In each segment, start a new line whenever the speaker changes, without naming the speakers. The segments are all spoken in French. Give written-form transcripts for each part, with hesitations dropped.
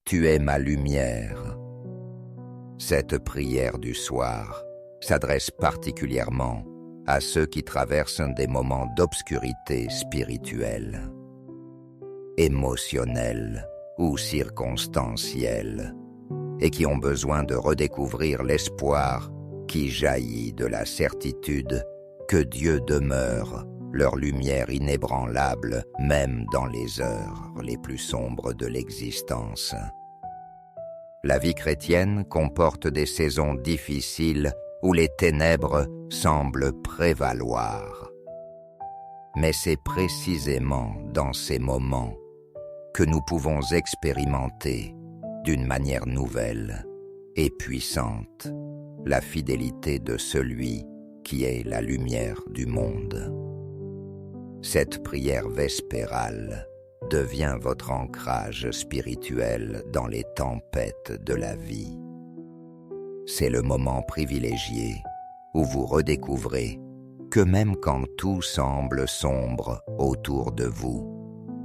tu es ma lumière. Cette prière du soir s'adresse particulièrement à ceux qui traversent des moments d'obscurité spirituelle, émotionnelle ou circonstancielle, et qui ont besoin de redécouvrir l'espoir qui jaillit de la certitude que Dieu demeure, leur lumière inébranlable, même dans les heures les plus sombres de l'existence. La vie chrétienne comporte des saisons difficiles où les ténèbres semblent prévaloir. Mais c'est précisément dans ces moments que nous pouvons expérimenter d'une manière nouvelle et puissante la fidélité de celui qui est la lumière du monde. Cette prière vespérale devient votre ancrage spirituel dans les tempêtes de la vie. C'est le moment privilégié où vous redécouvrez que même quand tout semble sombre autour de vous,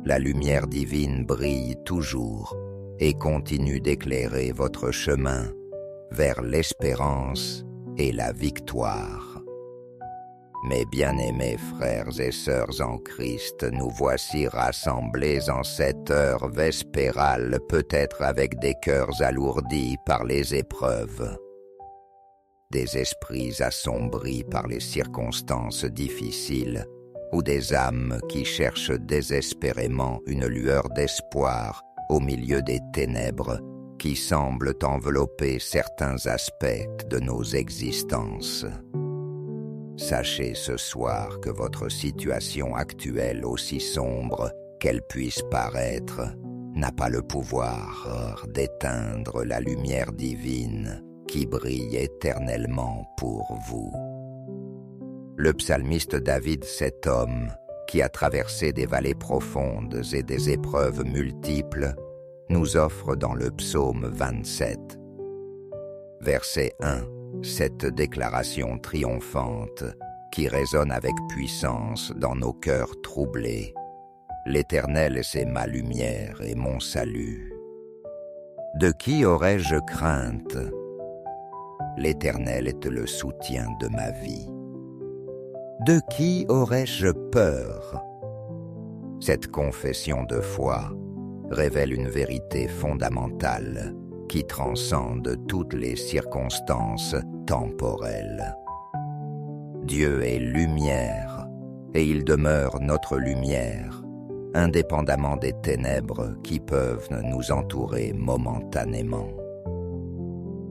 la lumière divine brille toujours et continue d'éclairer votre chemin vers l'espérance et la victoire. Mes bien-aimés frères et sœurs en Christ, nous voici rassemblés en cette heure vespérale, peut-être avec des cœurs alourdis par les épreuves, des esprits assombris par les circonstances difficiles, ou des âmes qui cherchent désespérément une lueur d'espoir au milieu des ténèbres qui semblent envelopper certains aspects de nos existences. Sachez ce soir que votre situation actuelle, aussi sombre qu'elle puisse paraître, n'a pas le pouvoir d'éteindre la lumière divine qui brille éternellement pour vous. Le psalmiste David, cet homme qui a traversé des vallées profondes et des épreuves multiples, nous offre dans le psaume 27, verset 1, cette déclaration triomphante qui résonne avec puissance dans nos cœurs troublés. L'Éternel, c'est ma lumière et mon salut. De qui aurais-je crainte? L'Éternel est le soutien de ma vie. De qui aurais-je peur? Cette confession de foi révèle une vérité fondamentale qui transcende toutes les circonstances temporelles. Dieu est lumière, et il demeure notre lumière, indépendamment des ténèbres qui peuvent nous entourer momentanément.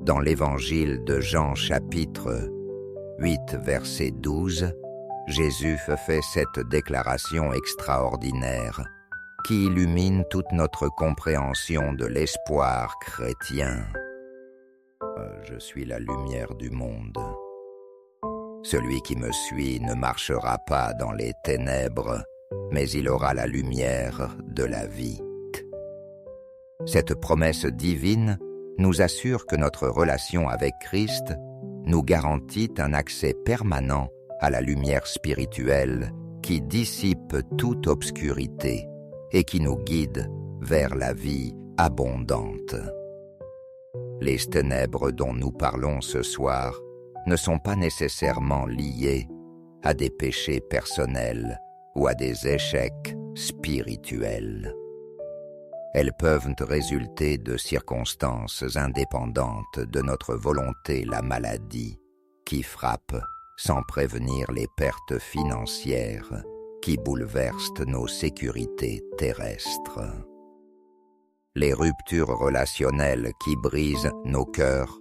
Dans l'Évangile de Jean chapitre 8, verset 12, Jésus fait cette déclaration extraordinaire qui illumine toute notre compréhension de l'espoir chrétien. Je suis la lumière du monde. Celui qui me suit ne marchera pas dans les ténèbres, mais il aura la lumière de la vie. Cette promesse divine nous assure que notre relation avec Christ nous garantit un accès permanent à la lumière spirituelle qui dissipe toute obscurité et qui nous guide vers la vie abondante. Les ténèbres dont nous parlons ce soir ne sont pas nécessairement liées à des péchés personnels ou à des échecs spirituels. Elles peuvent résulter de circonstances indépendantes de notre volonté, la maladie, qui frappe sans prévenir les pertes financières qui bouleversent nos sécurités terrestres. Les ruptures relationnelles qui brisent nos cœurs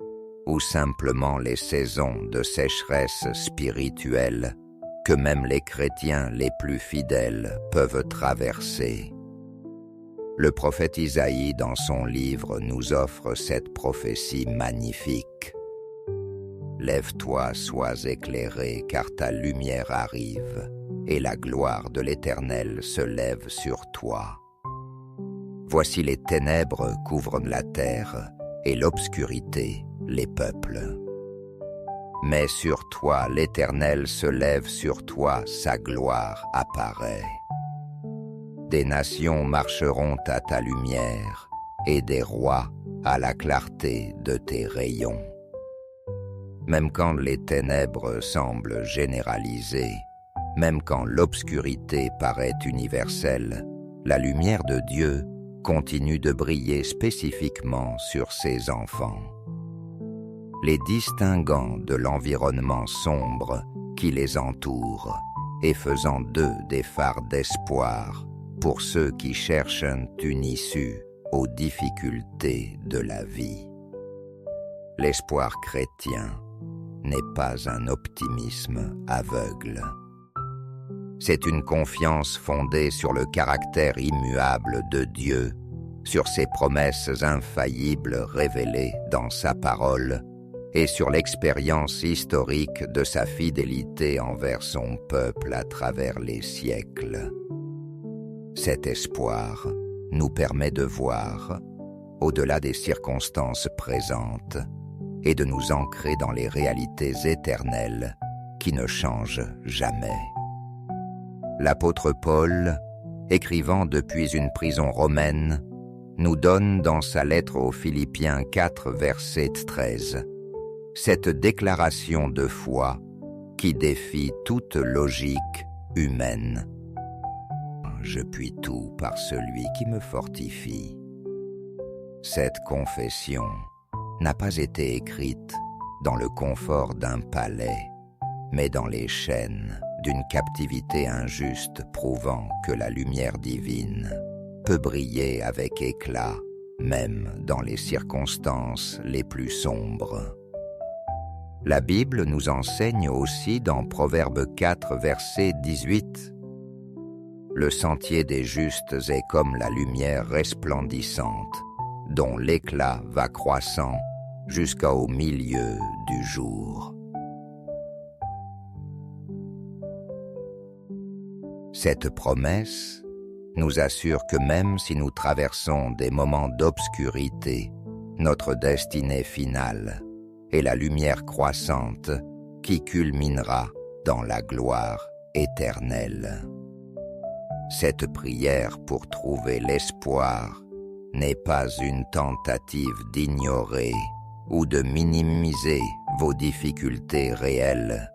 ou simplement les saisons de sécheresse spirituelle que même les chrétiens les plus fidèles peuvent traverser. Le prophète Isaïe, dans son livre, nous offre cette prophétie magnifique. « Lève-toi, sois éclairé, car ta lumière arrive, et la gloire de l'Éternel se lève sur toi. Voici les ténèbres couvrent la terre, et l'obscurité les peuples. Mais sur toi, l'Éternel se lève sur toi, sa gloire apparaît. Des nations marcheront à ta lumière, et des rois à la clarté de tes rayons. Même quand les ténèbres semblent généralisées, même quand l'obscurité paraît universelle, la lumière de Dieu continue de briller spécifiquement sur ses enfants. Les distinguant de l'environnement sombre qui les entoure et faisant d'eux des phares d'espoir pour ceux qui cherchent une issue aux difficultés de la vie. L'espoir chrétien n'est pas un optimisme aveugle. C'est une confiance fondée sur le caractère immuable de Dieu, sur ses promesses infaillibles révélées dans sa parole et sur l'expérience historique de sa fidélité envers son peuple à travers les siècles. Cet espoir nous permet de voir, au-delà des circonstances présentes, et de nous ancrer dans les réalités éternelles qui ne changent jamais. L'apôtre Paul, écrivant depuis une prison romaine, nous donne dans sa lettre aux Philippiens 4, verset 13, cette déclaration de foi qui défie toute logique humaine. Je puis tout par celui qui me fortifie. Cette confession n'a pas été écrite dans le confort d'un palais, mais dans les chaînes d'une captivité injuste prouvant que la lumière divine peut briller avec éclat, même dans les circonstances les plus sombres. La Bible nous enseigne aussi dans Proverbe 4, verset 18. Le sentier des justes est comme la lumière resplendissante, dont l'éclat va croissant jusqu'au milieu du jour. Cette promesse nous assure que même si nous traversons des moments d'obscurité, notre destinée finale est la lumière croissante qui culminera dans la gloire éternelle. Cette prière pour trouver l'espoir n'est pas une tentative d'ignorer ou de minimiser vos difficultés réelles,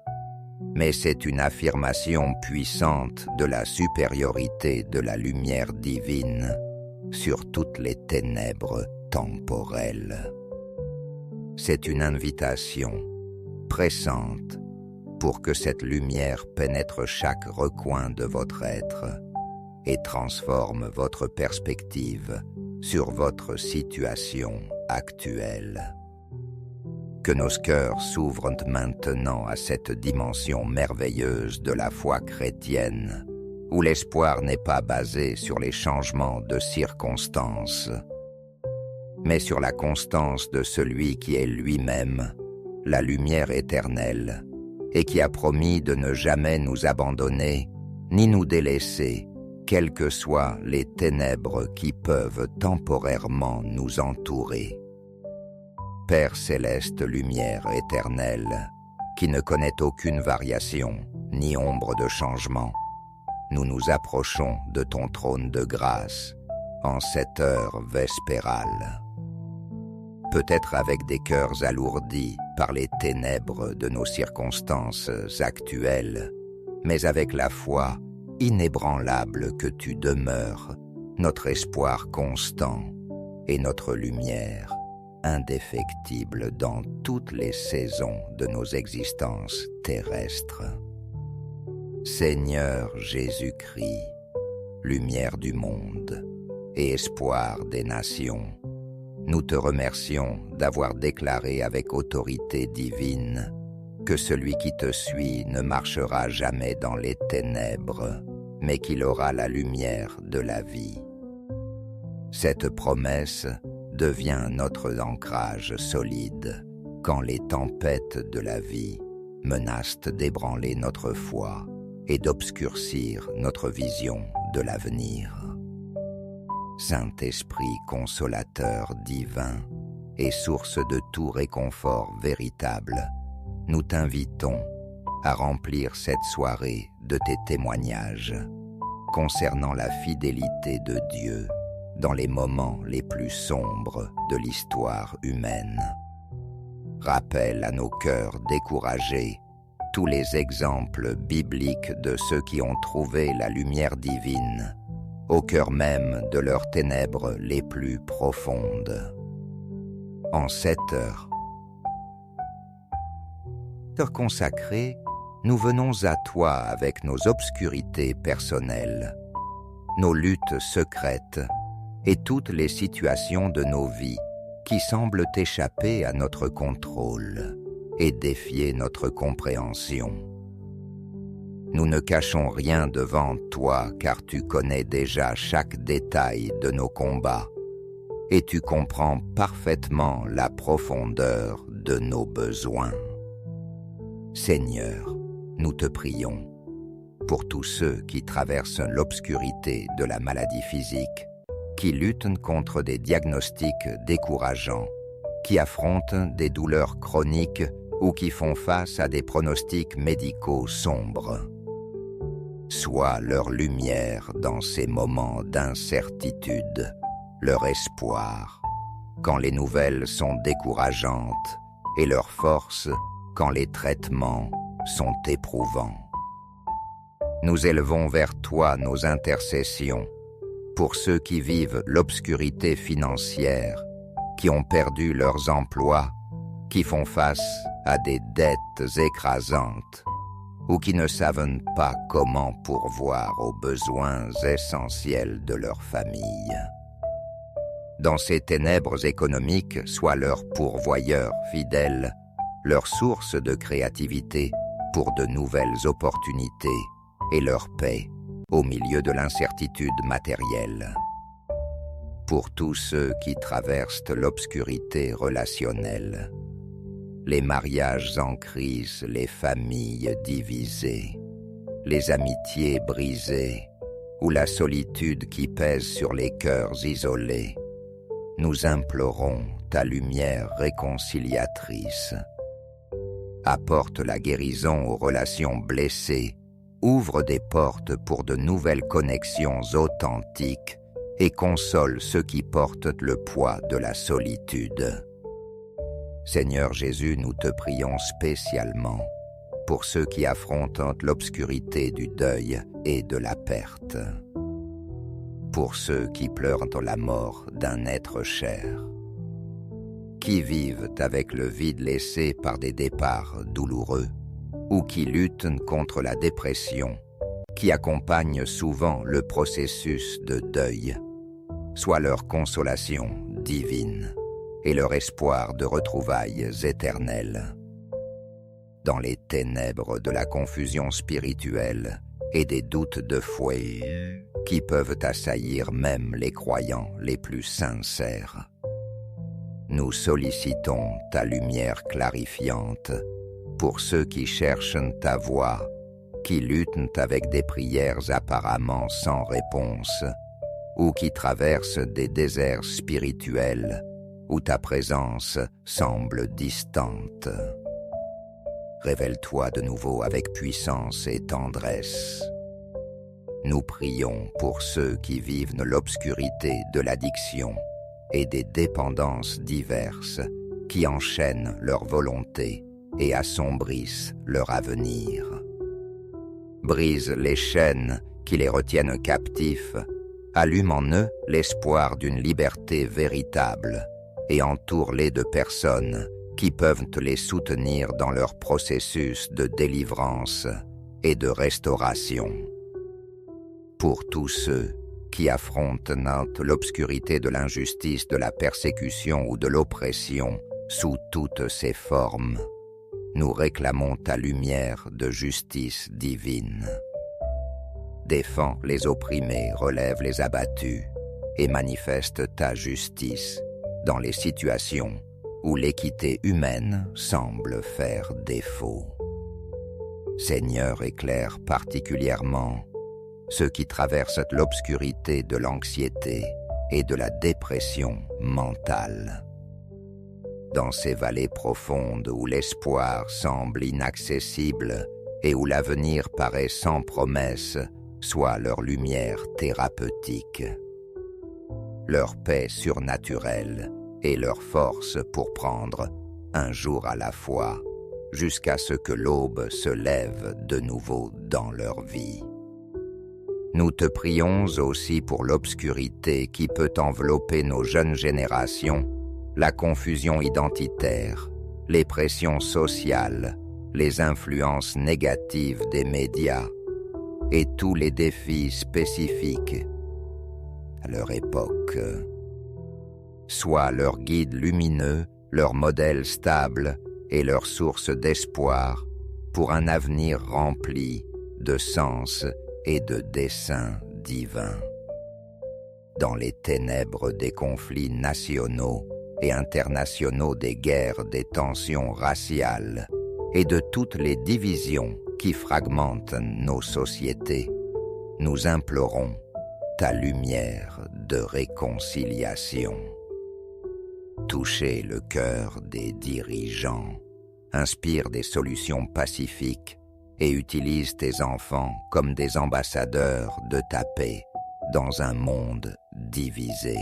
mais c'est une affirmation puissante de la supériorité de la lumière divine sur toutes les ténèbres temporelles. C'est une invitation pressante pour que cette lumière pénètre chaque recoin de votre être et transforme votre perspective sur votre situation actuelle. Que nos cœurs s'ouvrent maintenant à cette dimension merveilleuse de la foi chrétienne, où l'espoir n'est pas basé sur les changements de circonstances, mais sur la constance de celui qui est lui-même, la lumière éternelle, et qui a promis de ne jamais nous abandonner, ni nous délaisser, quelles que soient les ténèbres qui peuvent temporairement nous entourer. Père céleste, lumière éternelle, qui ne connaît aucune variation, ni ombre de changement, nous nous approchons de ton trône de grâce en cette heure vespérale. Peut-être avec des cœurs alourdis par les ténèbres de nos circonstances actuelles, mais avec la foi inébranlable que tu demeures, notre espoir constant et notre lumière indéfectible dans toutes les saisons de nos existences terrestres. Seigneur Jésus-Christ, lumière du monde et espoir des nations, nous te remercions d'avoir déclaré avec autorité divine que celui qui te suit ne marchera jamais dans les ténèbres, mais qu'il aura la lumière de la vie. Cette promesse devient notre ancrage solide quand les tempêtes de la vie menacent d'ébranler notre foi et d'obscurcir notre vision de l'avenir. Saint-Esprit consolateur divin et source de tout réconfort véritable, nous t'invitons à remplir cette soirée de tes témoignages concernant la fidélité de Dieu dans les moments les plus sombres de l'histoire humaine. Rappelle à nos cœurs découragés tous les exemples bibliques de ceux qui ont trouvé la lumière divine au cœur même de leurs ténèbres les plus profondes. En cette heure consacrée, nous venons à toi avec nos obscurités personnelles, nos luttes secrètes et toutes les situations de nos vies qui semblent échapper à notre contrôle et défier notre compréhension. Nous ne cachons rien devant toi car tu connais déjà chaque détail de nos combats et tu comprends parfaitement la profondeur de nos besoins. Seigneur, nous te prions pour tous ceux qui traversent l'obscurité de la maladie physique, qui luttent contre des diagnostics décourageants, qui affrontent des douleurs chroniques ou qui font face à des pronostics médicaux sombres. Sois leur lumière dans ces moments d'incertitude, leur espoir, quand les nouvelles sont décourageantes, et leur force quand les traitements sont éprouvants. Nous élevons vers toi nos intercessions pour ceux qui vivent l'obscurité financière, qui ont perdu leurs emplois, qui font face à des dettes écrasantes ou qui ne savent pas comment pourvoir aux besoins essentiels de leur famille. Dans ces ténèbres économiques, sois leur pourvoyeur fidèle, leur source de créativité pour de nouvelles opportunités et leur paix au milieu de l'incertitude matérielle. Pour tous ceux qui traversent l'obscurité relationnelle, les mariages en crise, les familles divisées, les amitiés brisées ou la solitude qui pèse sur les cœurs isolés, nous implorons ta lumière réconciliatrice. Apporte la guérison aux relations blessées, ouvre des portes pour de nouvelles connexions authentiques et console ceux qui portent le poids de la solitude. Seigneur Jésus, nous te prions spécialement pour ceux qui affrontent l'obscurité du deuil et de la perte, pour ceux qui pleurent la mort d'un être cher, qui vivent avec le vide laissé par des départs douloureux ou qui luttent contre la dépression qui accompagne souvent le processus de deuil, soit leur consolation divine et leur espoir de retrouvailles éternelles. Dans les ténèbres de la confusion spirituelle et des doutes de foi qui peuvent assaillir même les croyants les plus sincères, nous sollicitons ta lumière clarifiante pour ceux qui cherchent ta voix, qui luttent avec des prières apparemment sans réponse, ou qui traversent des déserts spirituels où ta présence semble distante. Révèle-toi de nouveau avec puissance et tendresse. Nous prions pour ceux qui vivent l'obscurité de l'addiction et des dépendances diverses qui enchaînent leur volonté et assombrissent leur avenir. Brise les chaînes qui les retiennent captifs, allume en eux l'espoir d'une liberté véritable et entoure-les de personnes qui peuvent les soutenir dans leur processus de délivrance et de restauration. Pour tous ceux qui affrontent l'obscurité de l'injustice, de la persécution ou de l'oppression sous toutes ses formes, nous réclamons ta lumière de justice divine. Défends les opprimés, relève les abattus et manifeste ta justice dans les situations où l'équité humaine semble faire défaut. Seigneur, éclaire particulièrement ceux qui traversent l'obscurité de l'anxiété et de la dépression mentale. Dans ces vallées profondes où l'espoir semble inaccessible et où l'avenir paraît sans promesse, soit leur lumière thérapeutique. leur paix surnaturelle et leur force pour prendre, un jour à la fois, jusqu'à ce que l'aube se lève de nouveau dans leur vie. Nous te prions aussi pour l'obscurité qui peut envelopper nos jeunes générations, la confusion identitaire, les pressions sociales, les influences négatives des médias et tous les défis spécifiques à leur époque. Sois leur guide lumineux, leur modèle stable et leur source d'espoir pour un avenir rempli de sens et de desseins divins. Dans les ténèbres des conflits nationaux et internationaux, des guerres, des tensions raciales et de toutes les divisions qui fragmentent nos sociétés, nous implorons ta lumière de réconciliation. Toucher le cœur des dirigeants, inspire des solutions pacifiques et utilise tes enfants comme des ambassadeurs de ta paix dans un monde divisé.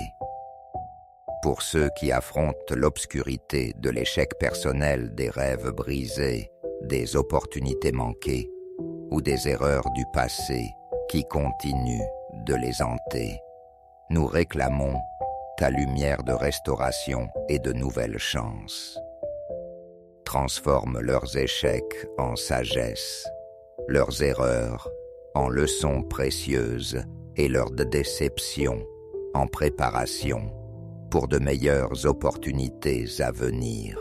Pour ceux qui affrontent l'obscurité de l'échec personnel, des rêves brisés, des opportunités manquées ou des erreurs du passé qui continuent de les hanter, nous réclamons ta lumière de restauration et de nouvelles chances. Transforme leurs échecs en sagesse, leurs erreurs en leçons précieuses et leurs déceptions en préparation pour de meilleures opportunités à venir.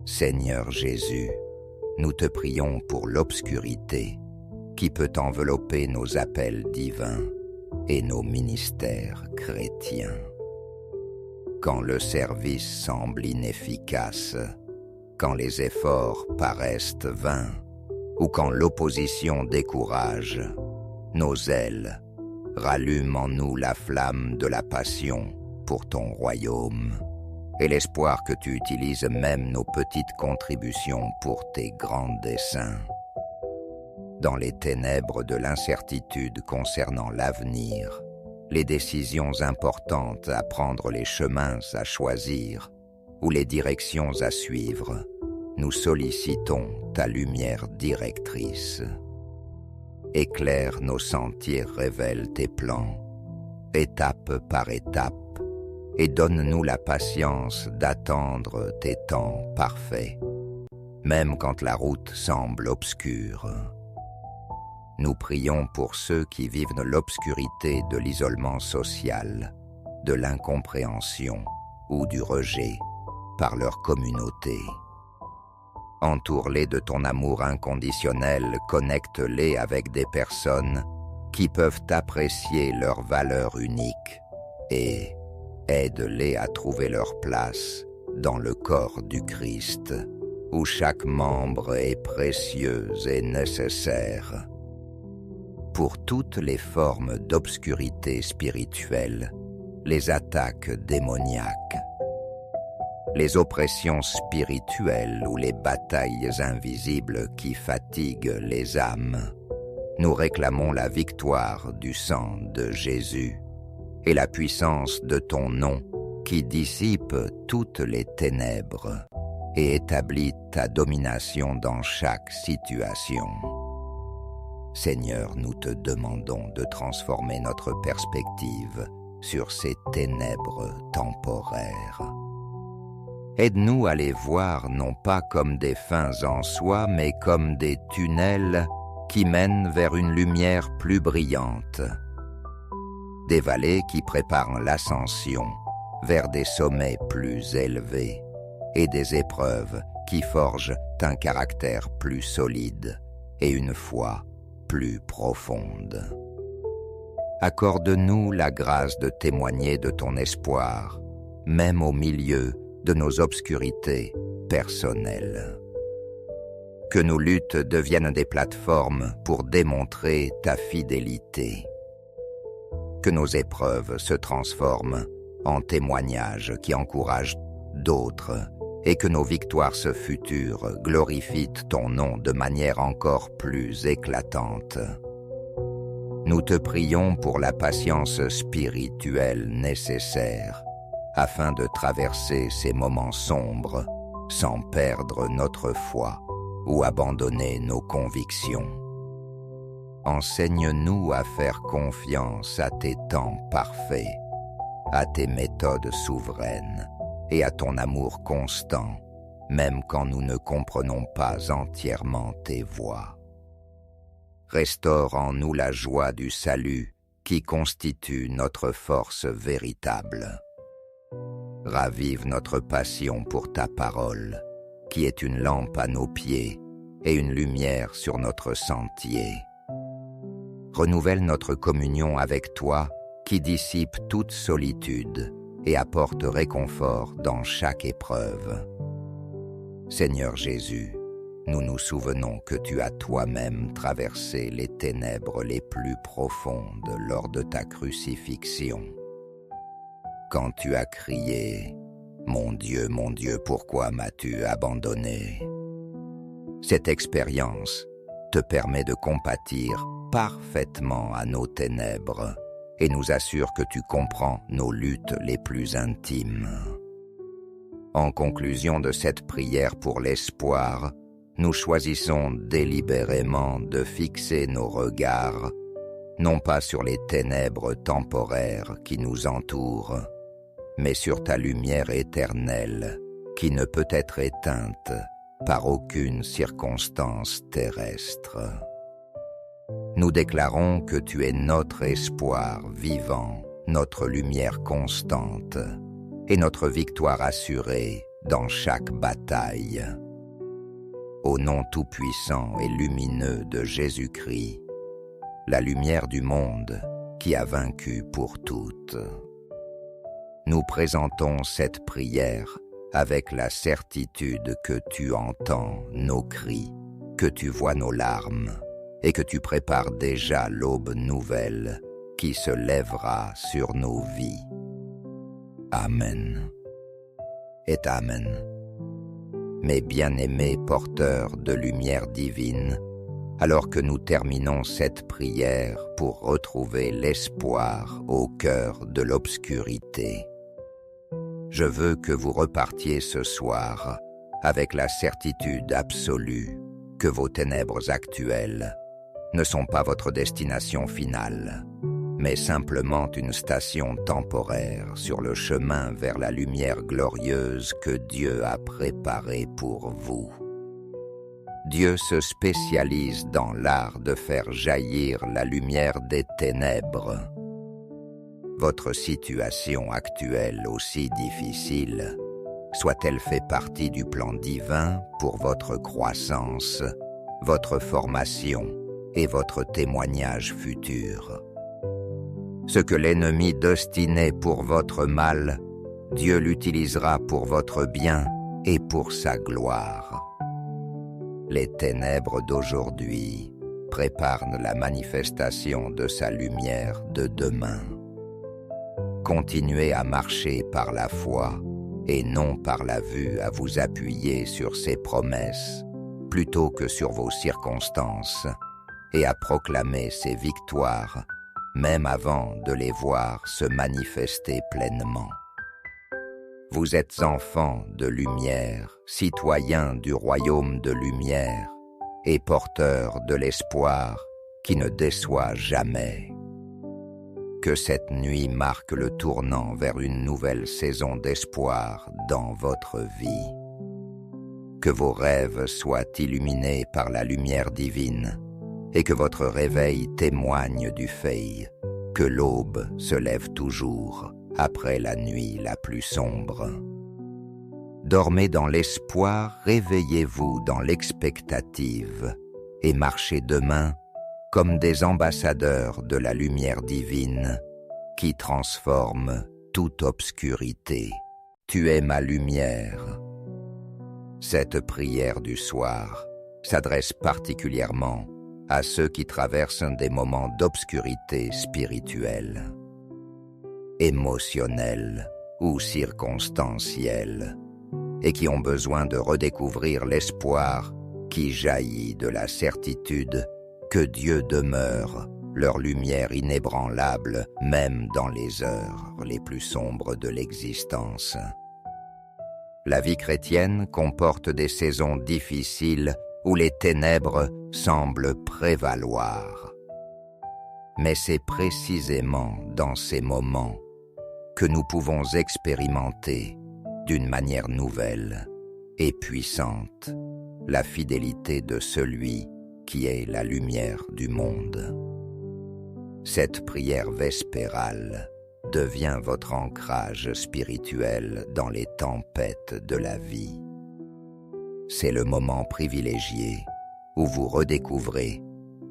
Seigneur Jésus, nous te prions pour l'obscurité qui peut envelopper nos appels divins et nos ministères chrétiens. Quand le service semble inefficace, quand les efforts paraissent vains, ou quand l'opposition décourage, nos ailes rallument en nous la flamme de la passion pour ton royaume et l'espoir que tu utilises même nos petites contributions pour tes grands desseins. Dans les ténèbres de l'incertitude concernant l'avenir, les décisions importantes à prendre, les chemins à choisir ou les directions à suivre, nous sollicitons ta lumière directrice. Éclaire nos sentiers, révèle tes plans, étape par étape, et donne-nous la patience d'attendre tes temps parfaits, même quand la route semble obscure. Nous prions pour ceux qui vivent l'obscurité de l'isolement social, de l'incompréhension ou du rejet par leur communauté. Entoure-les de ton amour inconditionnel, connecte-les avec des personnes qui peuvent apprécier leur valeur unique et aide-les à trouver leur place dans le corps du Christ, où chaque membre est précieux et nécessaire. Pour toutes les formes d'obscurité spirituelle, les attaques démoniaques, les oppressions spirituelles ou les batailles invisibles qui fatiguent les âmes, nous réclamons la victoire du sang de Jésus et la puissance de ton nom qui dissipe toutes les ténèbres et établit ta domination dans chaque situation. Seigneur, nous te demandons de transformer notre perspective sur ces ténèbres temporaires. Aide-nous à les voir non pas comme des fins en soi, mais comme des tunnels qui mènent vers une lumière plus brillante. Des vallées qui préparent l'ascension vers des sommets plus élevés et des épreuves qui forgent un caractère plus solide et une foi plus profonde. Accorde-nous la grâce de témoigner de ton espoir, même au milieu de nos obscurités personnelles. Que nos luttes deviennent des plateformes pour démontrer ta fidélité. Que nos épreuves se transforment en témoignages qui encouragent d'autres et que nos victoires futures glorifient ton nom de manière encore plus éclatante. Nous te prions pour la patience spirituelle nécessaire afin de traverser ces moments sombres sans perdre notre foi ou abandonner nos convictions. Enseigne-nous à faire confiance à tes temps parfaits, à tes méthodes souveraines et à ton amour constant, même quand nous ne comprenons pas entièrement tes voies. Restaure en nous la joie du salut qui constitue notre force véritable. Ravive notre passion pour ta parole, qui est une lampe à nos pieds et une lumière sur notre sentier. Renouvelle notre communion avec toi, qui dissipe toute solitude et apporte réconfort dans chaque épreuve. Seigneur Jésus, nous nous souvenons que tu as toi-même traversé les ténèbres les plus profondes lors de ta crucifixion. Quand tu as crié « Mon Dieu, pourquoi m'as-tu abandonné ?» Cette expérience te permet de compatir parfaitement à nos ténèbres et nous assure que tu comprends nos luttes les plus intimes. En conclusion de cette prière pour l'espoir, nous choisissons délibérément de fixer nos regards, non pas sur les ténèbres temporaires qui nous entourent, mais sur ta lumière éternelle qui ne peut être éteinte par aucune circonstance terrestre. Nous déclarons que tu es notre espoir vivant, notre lumière constante et notre victoire assurée dans chaque bataille. Au nom tout-puissant et lumineux de Jésus-Christ, la lumière du monde qui a vaincu pour toutes. Nous présentons cette prière avec la certitude que tu entends nos cris, que tu vois nos larmes et que tu prépares déjà l'aube nouvelle qui se lèvera sur nos vies. Amen et Amen. Mes bien-aimés porteurs de lumière divine, alors que nous terminons cette prière pour retrouver l'espoir au cœur de l'obscurité, je veux que vous repartiez ce soir avec la certitude absolue que vos ténèbres actuelles ne sont pas votre destination finale, mais simplement une station temporaire sur le chemin vers la lumière glorieuse que Dieu a préparée pour vous. Dieu se spécialise dans l'art de faire jaillir la lumière des ténèbres. Votre situation actuelle aussi difficile, soit-elle fait partie du plan divin pour votre croissance, votre formation et votre témoignage futur. Ce que l'ennemi destinait pour votre mal, Dieu l'utilisera pour votre bien et pour sa gloire. Les ténèbres d'aujourd'hui préparent la manifestation de sa lumière de demain. Continuez à marcher par la foi et non par la vue à vous appuyer sur ses promesses plutôt que sur vos circonstances et à proclamer ses victoires même avant de les voir se manifester pleinement. Vous êtes enfants de lumière, citoyens du royaume de lumière et porteurs de l'espoir qui ne déçoit jamais. Que cette nuit marque le tournant vers une nouvelle saison d'espoir dans votre vie. Que vos rêves soient illuminés par la lumière divine et que votre réveil témoigne du fait que l'aube se lève toujours après la nuit la plus sombre. Dormez dans l'espoir, réveillez-vous dans l'expectative et marchez demain comme des ambassadeurs de la lumière divine qui transforme toute obscurité. Tu es ma lumière. Cette prière du soir s'adresse particulièrement à ceux qui traversent des moments d'obscurité spirituelle, émotionnelle ou circonstancielle, et qui ont besoin de redécouvrir l'espoir qui jaillit de la certitude que Dieu demeure leur lumière inébranlable même dans les heures les plus sombres de l'existence. La vie chrétienne comporte des saisons difficiles où les ténèbres semblent prévaloir. Mais c'est précisément dans ces moments que nous pouvons expérimenter d'une manière nouvelle et puissante la fidélité de celui qui est la lumière du monde. Cette prière vespérale devient votre ancrage spirituel dans les tempêtes de la vie. C'est le moment privilégié où vous redécouvrez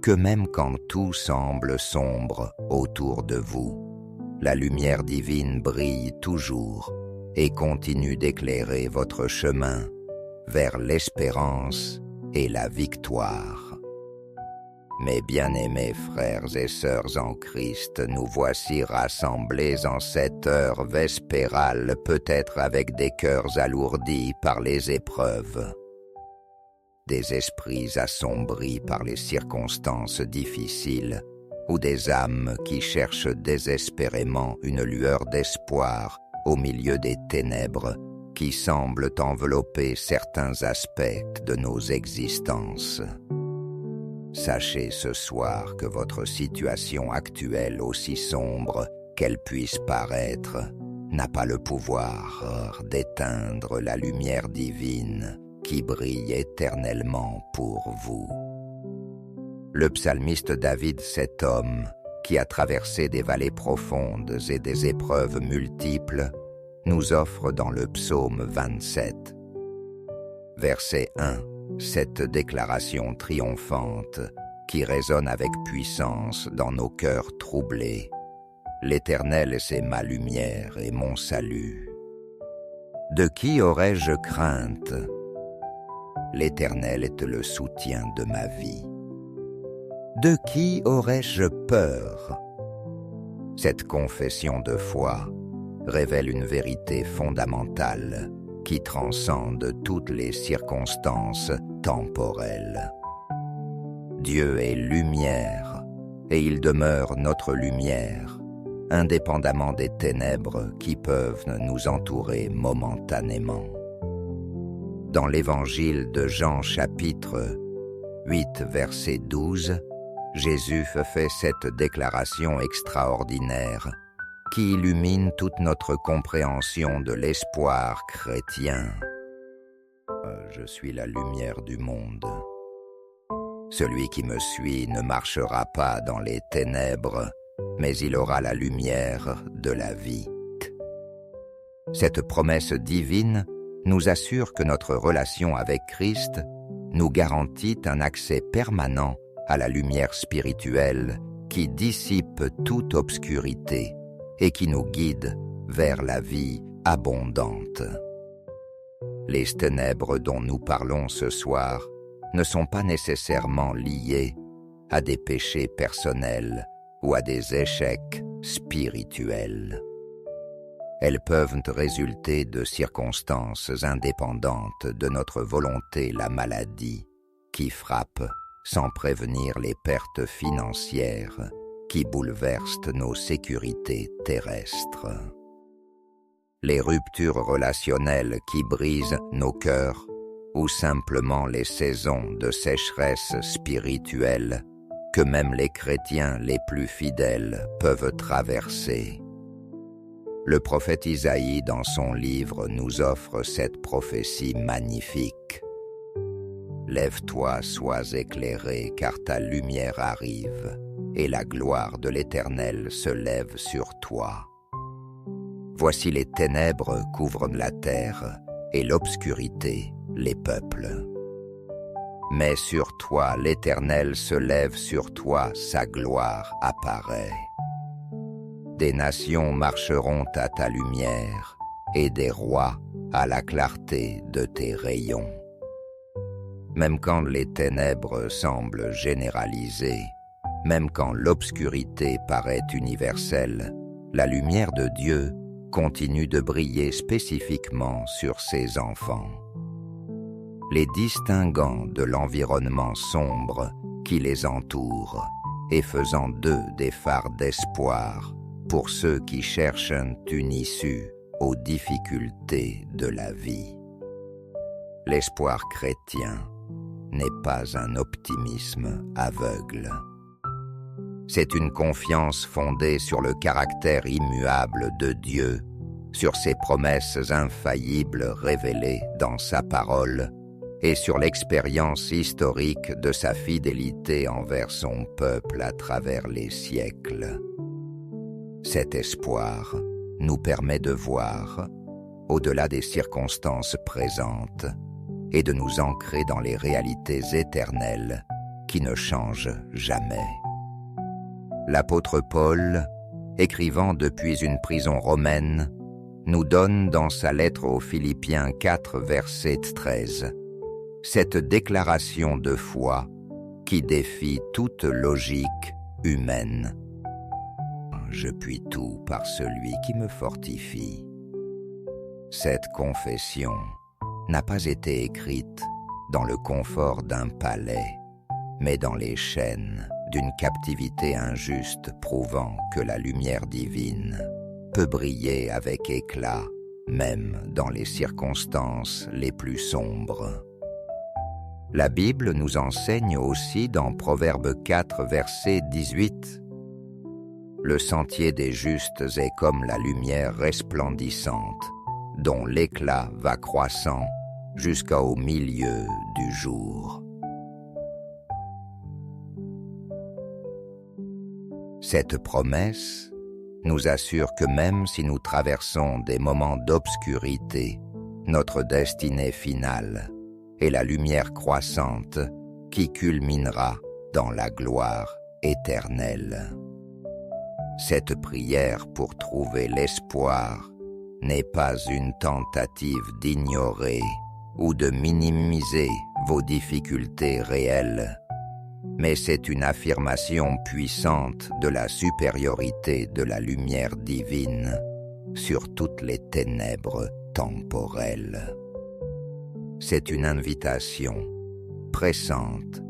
que même quand tout semble sombre autour de vous, la lumière divine brille toujours et continue d'éclairer votre chemin vers l'espérance et la victoire. Mes bien-aimés frères et sœurs en Christ, nous voici rassemblés en cette heure vespérale, peut-être avec des cœurs alourdis par les épreuves, des esprits assombris par les circonstances difficiles, ou des âmes qui cherchent désespérément une lueur d'espoir au milieu des ténèbres qui semblent envelopper certains aspects de nos existences. Sachez ce soir que votre situation actuelle, aussi sombre qu'elle puisse paraître, n'a pas le pouvoir d'éteindre la lumière divine qui brille éternellement pour vous. Le psalmiste David, cet homme qui a traversé des vallées profondes et des épreuves multiples, nous offre dans le psaume 27, verset 1, cette déclaration triomphante qui résonne avec puissance dans nos cœurs troublés. L'Éternel, c'est ma lumière et mon salut. De qui aurais-je crainte? L'Éternel est le soutien de ma vie. De qui aurais-je peur? Cette confession de foi révèle une vérité fondamentale qui transcende toutes les circonstances temporelles. Dieu est lumière, et il demeure notre lumière, indépendamment des ténèbres qui peuvent nous entourer momentanément. Dans l'Évangile de Jean chapitre 8, verset 12, Jésus fait cette déclaration extraordinaire qui illumine toute notre compréhension de l'espoir chrétien. Je suis la lumière du monde. Celui qui me suit ne marchera pas dans les ténèbres, mais il aura la lumière de la vie. Cette promesse divine nous assure que notre relation avec Christ nous garantit un accès permanent à la lumière spirituelle qui dissipe toute obscurité et qui nous guide vers la vie abondante. Les ténèbres dont nous parlons ce soir ne sont pas nécessairement liées à des péchés personnels ou à des échecs spirituels. Elles peuvent résulter de circonstances indépendantes de notre volonté, la maladie, qui frappe sans prévenir les pertes financières qui bouleversent nos sécurités terrestres. Les ruptures relationnelles qui brisent nos cœurs ou simplement les saisons de sécheresse spirituelle que même les chrétiens les plus fidèles peuvent traverser. Le prophète Isaïe, dans son livre, nous offre cette prophétie magnifique. « Lève-toi, sois éclairé, car ta lumière arrive, et la gloire de l'Éternel se lève sur toi. Voici les ténèbres couvrent la terre, et l'obscurité les peuples. Mais sur toi, l'Éternel se lève sur toi, sa gloire apparaît. Des nations marcheront à ta lumière, et des rois à la clarté de tes rayons. » Même quand les ténèbres semblent généralisées, même quand l'obscurité paraît universelle, la lumière de Dieu continue de briller spécifiquement sur ses enfants. Les distinguant de l'environnement sombre qui les entoure, et faisant d'eux des phares d'espoir pour ceux qui cherchent une issue aux difficultés de la vie. L'espoir chrétien n'est pas un optimisme aveugle. C'est une confiance fondée sur le caractère immuable de Dieu, sur ses promesses infaillibles révélées dans sa parole et sur l'expérience historique de sa fidélité envers son peuple à travers les siècles. Cet espoir nous permet de voir, au-delà des circonstances présentes, et de nous ancrer dans les réalités éternelles qui ne changent jamais. L'apôtre Paul, écrivant depuis une prison romaine, nous donne dans sa lettre aux Philippiens 4, verset 13, cette déclaration de foi qui défie toute logique humaine. Je puis tout par celui qui me fortifie. Cette confession n'a pas été écrite dans le confort d'un palais, mais dans les chaînes d'une captivité injuste prouvant que la lumière divine peut briller avec éclat, même dans les circonstances les plus sombres. La Bible nous enseigne aussi dans Proverbe 4, verset 18, « Le sentier des justes est comme la lumière resplendissante, dont l'éclat va croissant jusqu'au milieu du jour. » Cette promesse nous assure que même si nous traversons des moments d'obscurité, notre destinée finale est la lumière croissante qui culminera dans la gloire éternelle. Cette prière pour trouver l'espoir n'est pas une tentative d'ignorer ou de minimiser vos difficultés réelles, mais c'est une affirmation puissante de la supériorité de la lumière divine sur toutes les ténèbres temporelles. C'est une invitation pressante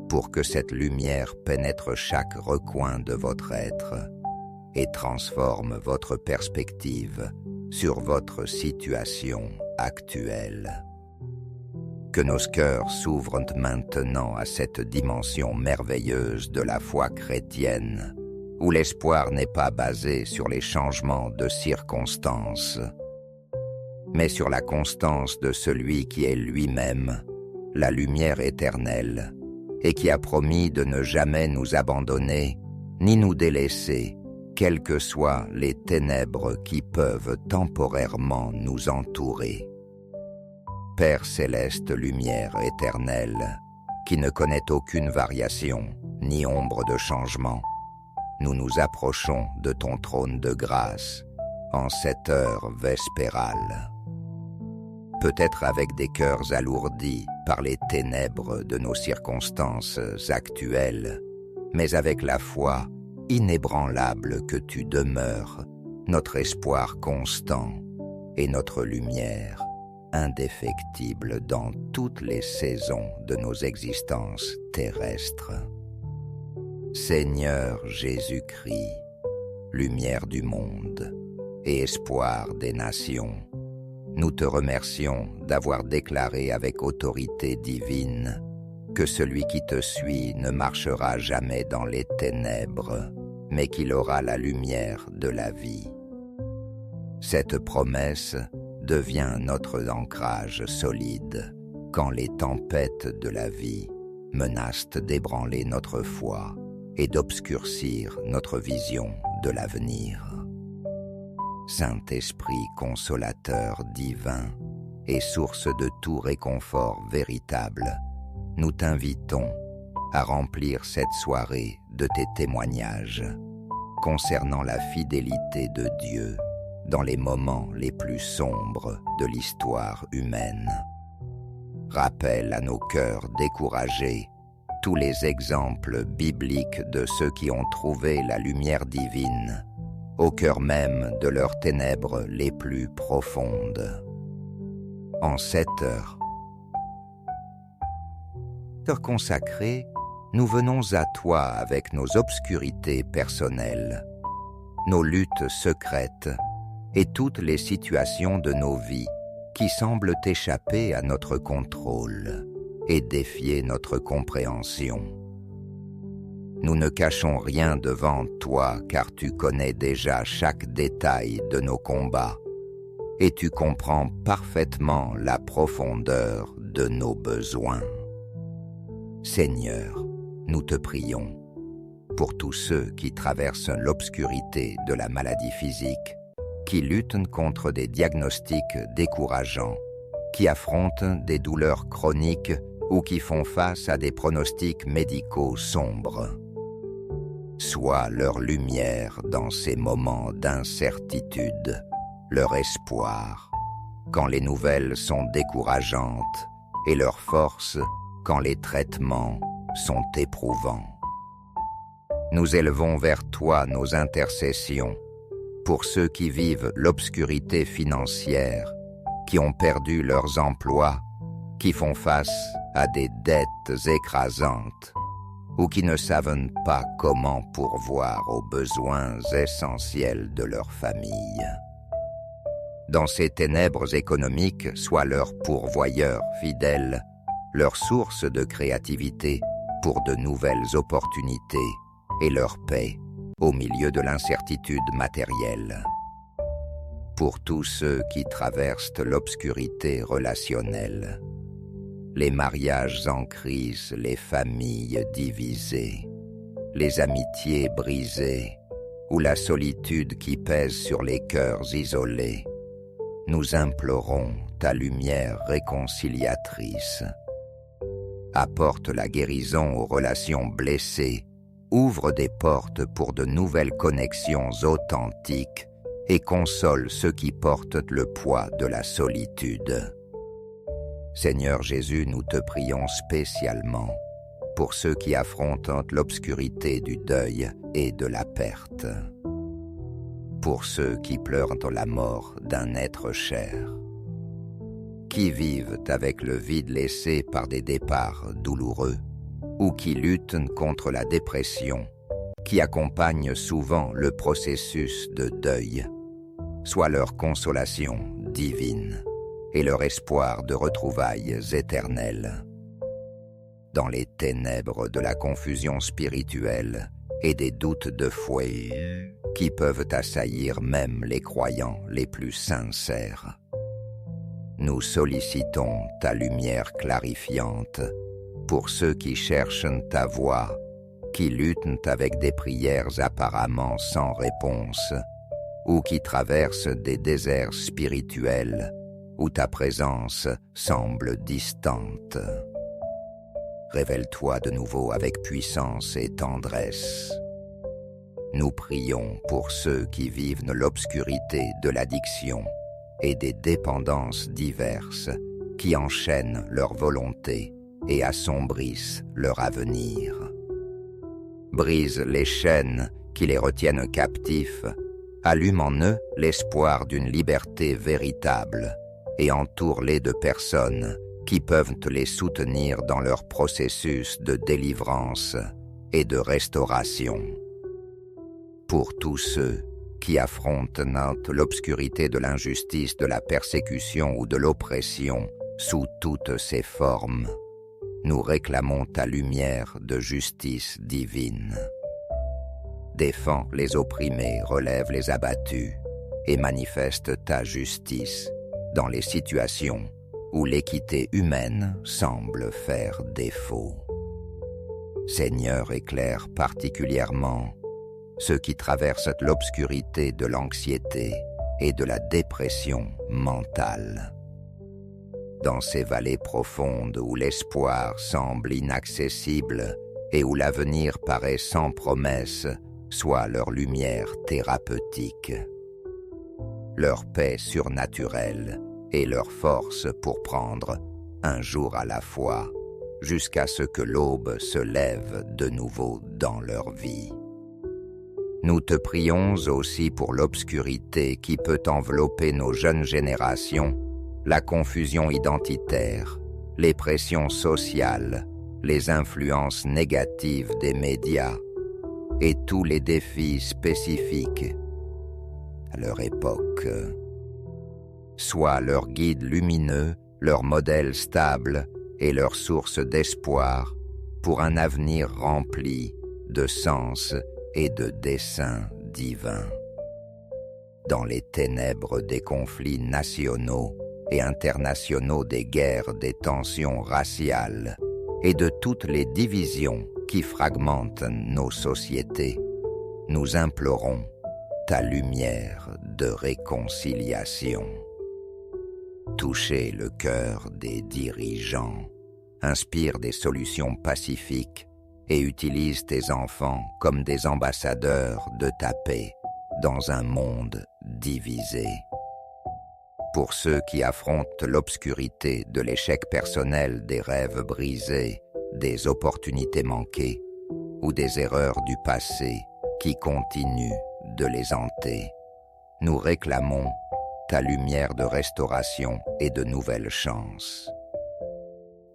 pour que cette lumière pénètre chaque recoin de votre être et transforme votre perspective sur votre situation actuelle. Que nos cœurs s'ouvrent maintenant à cette dimension merveilleuse de la foi chrétienne, où l'espoir n'est pas basé sur les changements de circonstances, mais sur la constance de celui qui est lui-même, la lumière éternelle, et qui a promis de ne jamais nous abandonner, ni nous délaisser, quelles que soient les ténèbres qui peuvent temporairement nous entourer. Père céleste, lumière éternelle, qui ne connaît aucune variation ni ombre de changement, nous nous approchons de ton trône de grâce en cette heure vespérale. Peut-être avec des cœurs alourdis par les ténèbres de nos circonstances actuelles, mais avec la foi inébranlable que tu demeures, notre espoir constant et notre lumière indéfectible dans toutes les saisons de nos existences terrestres. Seigneur Jésus-Christ, lumière du monde et espoir des nations, nous te remercions d'avoir déclaré avec autorité divine que celui qui te suit ne marchera jamais dans les ténèbres, mais qu'il aura la lumière de la vie. Cette promesse devient notre ancrage solide quand les tempêtes de la vie menacent d'ébranler notre foi et d'obscurcir notre vision de l'avenir. Saint-Esprit consolateur divin et source de tout réconfort véritable, nous t'invitons à remplir cette soirée de tes témoignages concernant la fidélité de Dieu dans les moments les plus sombres de l'histoire humaine. Rappelle à nos cœurs découragés tous les exemples bibliques de ceux qui ont trouvé la lumière divine au cœur même de leurs ténèbres les plus profondes. En cette heure consacrée nous venons à toi avec nos obscurités personnelles, nos luttes secrètes et toutes les situations de nos vies qui semblent échapper à notre contrôle et défier notre compréhension. Nous ne cachons rien devant toi car tu connais déjà chaque détail de nos combats et tu comprends parfaitement la profondeur de nos besoins. Seigneur, nous te prions pour tous ceux qui traversent l'obscurité de la maladie physique, qui luttent contre des diagnostics décourageants, qui affrontent des douleurs chroniques ou qui font face à des pronostics médicaux sombres. Sois leur lumière dans ces moments d'incertitude, leur espoir, quand les nouvelles sont décourageantes, et leur force quand les traitements sont éprouvants. Nous élevons vers toi nos intercessions pour ceux qui vivent l'obscurité financière, qui ont perdu leurs emplois, qui font face à des dettes écrasantes ou qui ne savent pas comment pourvoir aux besoins essentiels de leur famille. Dans ces ténèbres économiques, sois leur pourvoyeur fidèle, leur source de créativité pour de nouvelles opportunités et leur paix au milieu de l'incertitude matérielle. Pour tous ceux qui traversent l'obscurité relationnelle, les mariages en crise, les familles divisées, les amitiés brisées ou la solitude qui pèse sur les cœurs isolés, nous implorons ta lumière réconciliatrice. Apporte la guérison aux relations blessées, ouvre des portes pour de nouvelles connexions authentiques et console ceux qui portent le poids de la solitude. Seigneur Jésus, nous te prions spécialement pour ceux qui affrontent l'obscurité du deuil et de la perte, pour ceux qui pleurent la mort d'un être cher, qui vivent avec le vide laissé par des départs douloureux ou qui luttent contre la dépression, qui accompagnent souvent le processus de deuil, soit leur consolation divine et leur espoir de retrouvailles éternelles. Dans les ténèbres de la confusion spirituelle et des doutes de foi qui peuvent assaillir même les croyants les plus sincères, nous sollicitons ta lumière clarifiante pour ceux qui cherchent ta voie, qui luttent avec des prières apparemment sans réponse ou qui traversent des déserts spirituels où ta présence semble distante. Révèle-toi de nouveau avec puissance et tendresse. Nous prions pour ceux qui vivent l'obscurité de l'addiction et des dépendances diverses qui enchaînent leur volonté et assombrissent leur avenir. Brise les chaînes qui les retiennent captifs, allume en eux l'espoir d'une liberté véritable et entoure-les de personnes qui peuvent les soutenir dans leur processus de délivrance et de restauration. Pour tous ceux qui affrontent l'obscurité de l'injustice, de la persécution ou de l'oppression sous toutes ses formes, nous réclamons ta lumière de justice divine. Défends les opprimés, relève les abattus et manifeste ta justice dans les situations où l'équité humaine semble faire défaut. Seigneur, éclaire particulièrement ceux qui traversent l'obscurité de l'anxiété et de la dépression mentale. Dans ces vallées profondes où l'espoir semble inaccessible et où l'avenir paraît sans promesse, soit leur lumière thérapeutique, leur paix surnaturelle et leur force pour prendre un jour à la fois, jusqu'à ce que l'aube se lève de nouveau dans leur vie. Nous te prions aussi pour l'obscurité qui peut envelopper nos jeunes générations, la confusion identitaire, les pressions sociales les influences négatives des médias et tous les défis spécifiques à leur époque. Sois leur guide lumineux, leur modèle stable et leur source d'espoir pour un avenir rempli de sens et de desseins divins. Dans les ténèbres des conflits nationaux et internationaux, des guerres, des tensions raciales et de toutes les divisions qui fragmentent nos sociétés, nous implorons ta lumière de réconciliation. Toucher le cœur des dirigeants, inspire des solutions pacifiques et utilise tes enfants comme des ambassadeurs de ta paix dans un monde divisé. Pour ceux qui affrontent l'obscurité de l'échec personnel, des rêves brisés, des opportunités manquées ou des erreurs du passé qui continuent de les hanter, nous réclamons ta lumière de restauration et de nouvelles chances.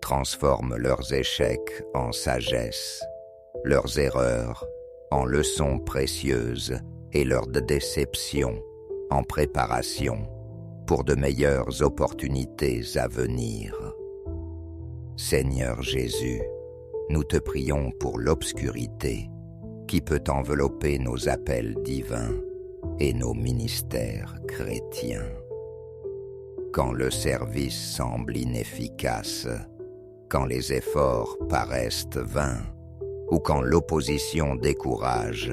Transforme leurs échecs en sagesse, leurs erreurs en leçons précieuses et leurs déceptions en préparation pour de meilleures opportunités à venir. Seigneur Jésus, nous te prions pour l'obscurité qui peut envelopper nos appels divins et nos ministères chrétiens. Quand le service semble inefficace, quand les efforts paraissent vains, ou quand l'opposition décourage,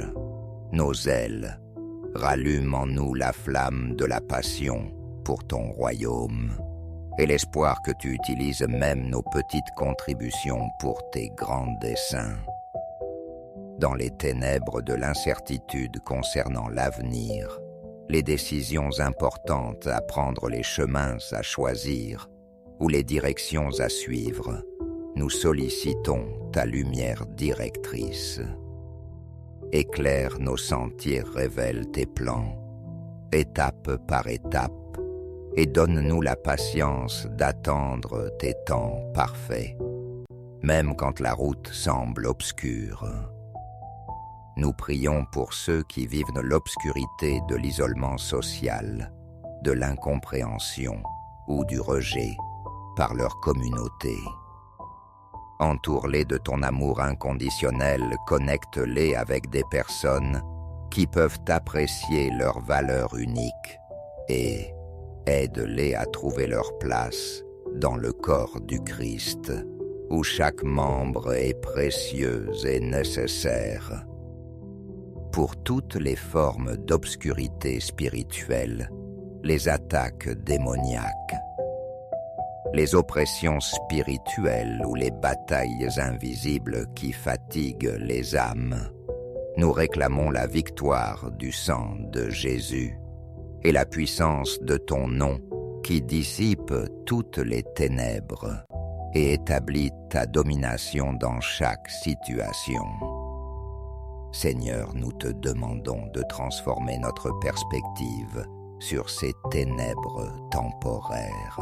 nos ailes rallument en nous la flamme de la passion pour ton royaume et l'espoir que tu utilises même nos petites contributions pour tes grands desseins. Dans les ténèbres de l'incertitude concernant l'avenir, les décisions importantes à prendre, les chemins à choisir ou les directions à suivre, nous sollicitons ta lumière directrice. Éclaire nos sentiers, révèle tes plans, étape par étape, et donne-nous la patience d'attendre tes temps parfaits, même quand la route semble obscure. Nous prions pour ceux qui vivent l'obscurité de l'isolement social, de l'incompréhension ou du rejet par leur communauté. Entoure-les de ton amour inconditionnel, connecte-les avec des personnes qui peuvent apprécier leur valeur unique et aide-les à trouver leur place dans le corps du Christ, où chaque membre est précieux et nécessaire. Pour toutes les formes d'obscurité spirituelle, les attaques démoniaques, les oppressions spirituelles ou les batailles invisibles qui fatiguent les âmes, nous réclamons la victoire du sang de Jésus et la puissance de ton nom qui dissipe toutes les ténèbres et établit ta domination dans chaque situation. Seigneur, nous te demandons de transformer notre perspective sur ces ténèbres temporaires.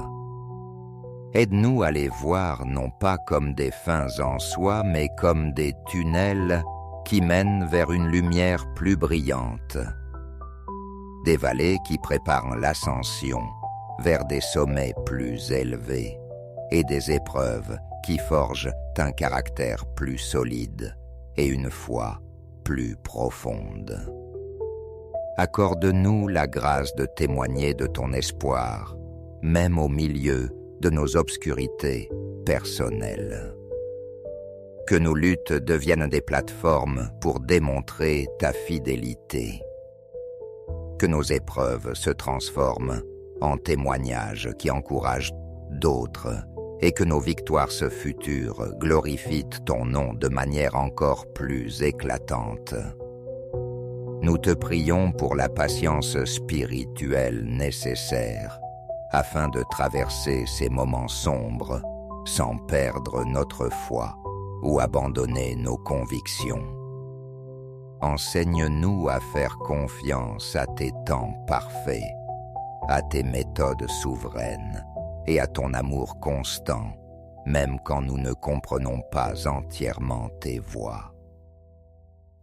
Aide-nous à les voir non pas comme des fins en soi, mais comme des tunnels qui mènent vers une lumière plus brillante. Des vallées qui préparent l'ascension vers des sommets plus élevés et des épreuves qui forgent un caractère plus solide et une foi plus profonde. Accorde-nous la grâce de témoigner de ton espoir, même au milieu de nos obscurités personnelles. Que nos luttes deviennent des plateformes pour démontrer ta fidélité. Que nos épreuves se transforment en témoignages qui encouragent d'autres et que nos victoires futures glorifient ton nom de manière encore plus éclatante. Nous te prions pour la patience spirituelle nécessaire afin de traverser ces moments sombres sans perdre notre foi ou abandonner nos convictions. Enseigne-nous à faire confiance à tes temps parfaits, à tes méthodes souveraines et à ton amour constant même quand nous ne comprenons pas entièrement tes voies.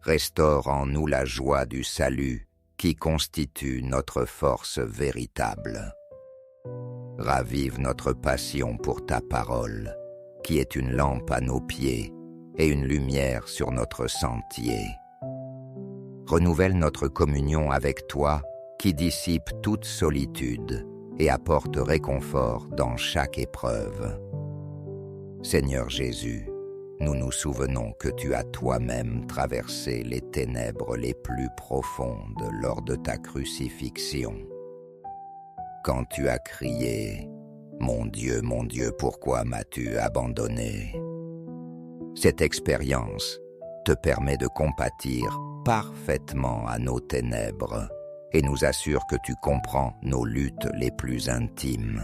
Restaure en nous la joie du salut qui constitue notre force véritable. Ravive notre passion pour ta parole, qui est une lampe à nos pieds et une lumière sur notre sentier. Renouvelle notre communion avec toi, qui dissipe toute solitude et apporte réconfort dans chaque épreuve. Seigneur Jésus, nous nous souvenons que tu as toi-même traversé les ténèbres les plus profondes lors de ta crucifixion. Quand tu as crié « Mon Dieu, pourquoi m'as-tu abandonné ?» Cette expérience te permet de compatir parfaitement à nos ténèbres et nous assure que tu comprends nos luttes les plus intimes.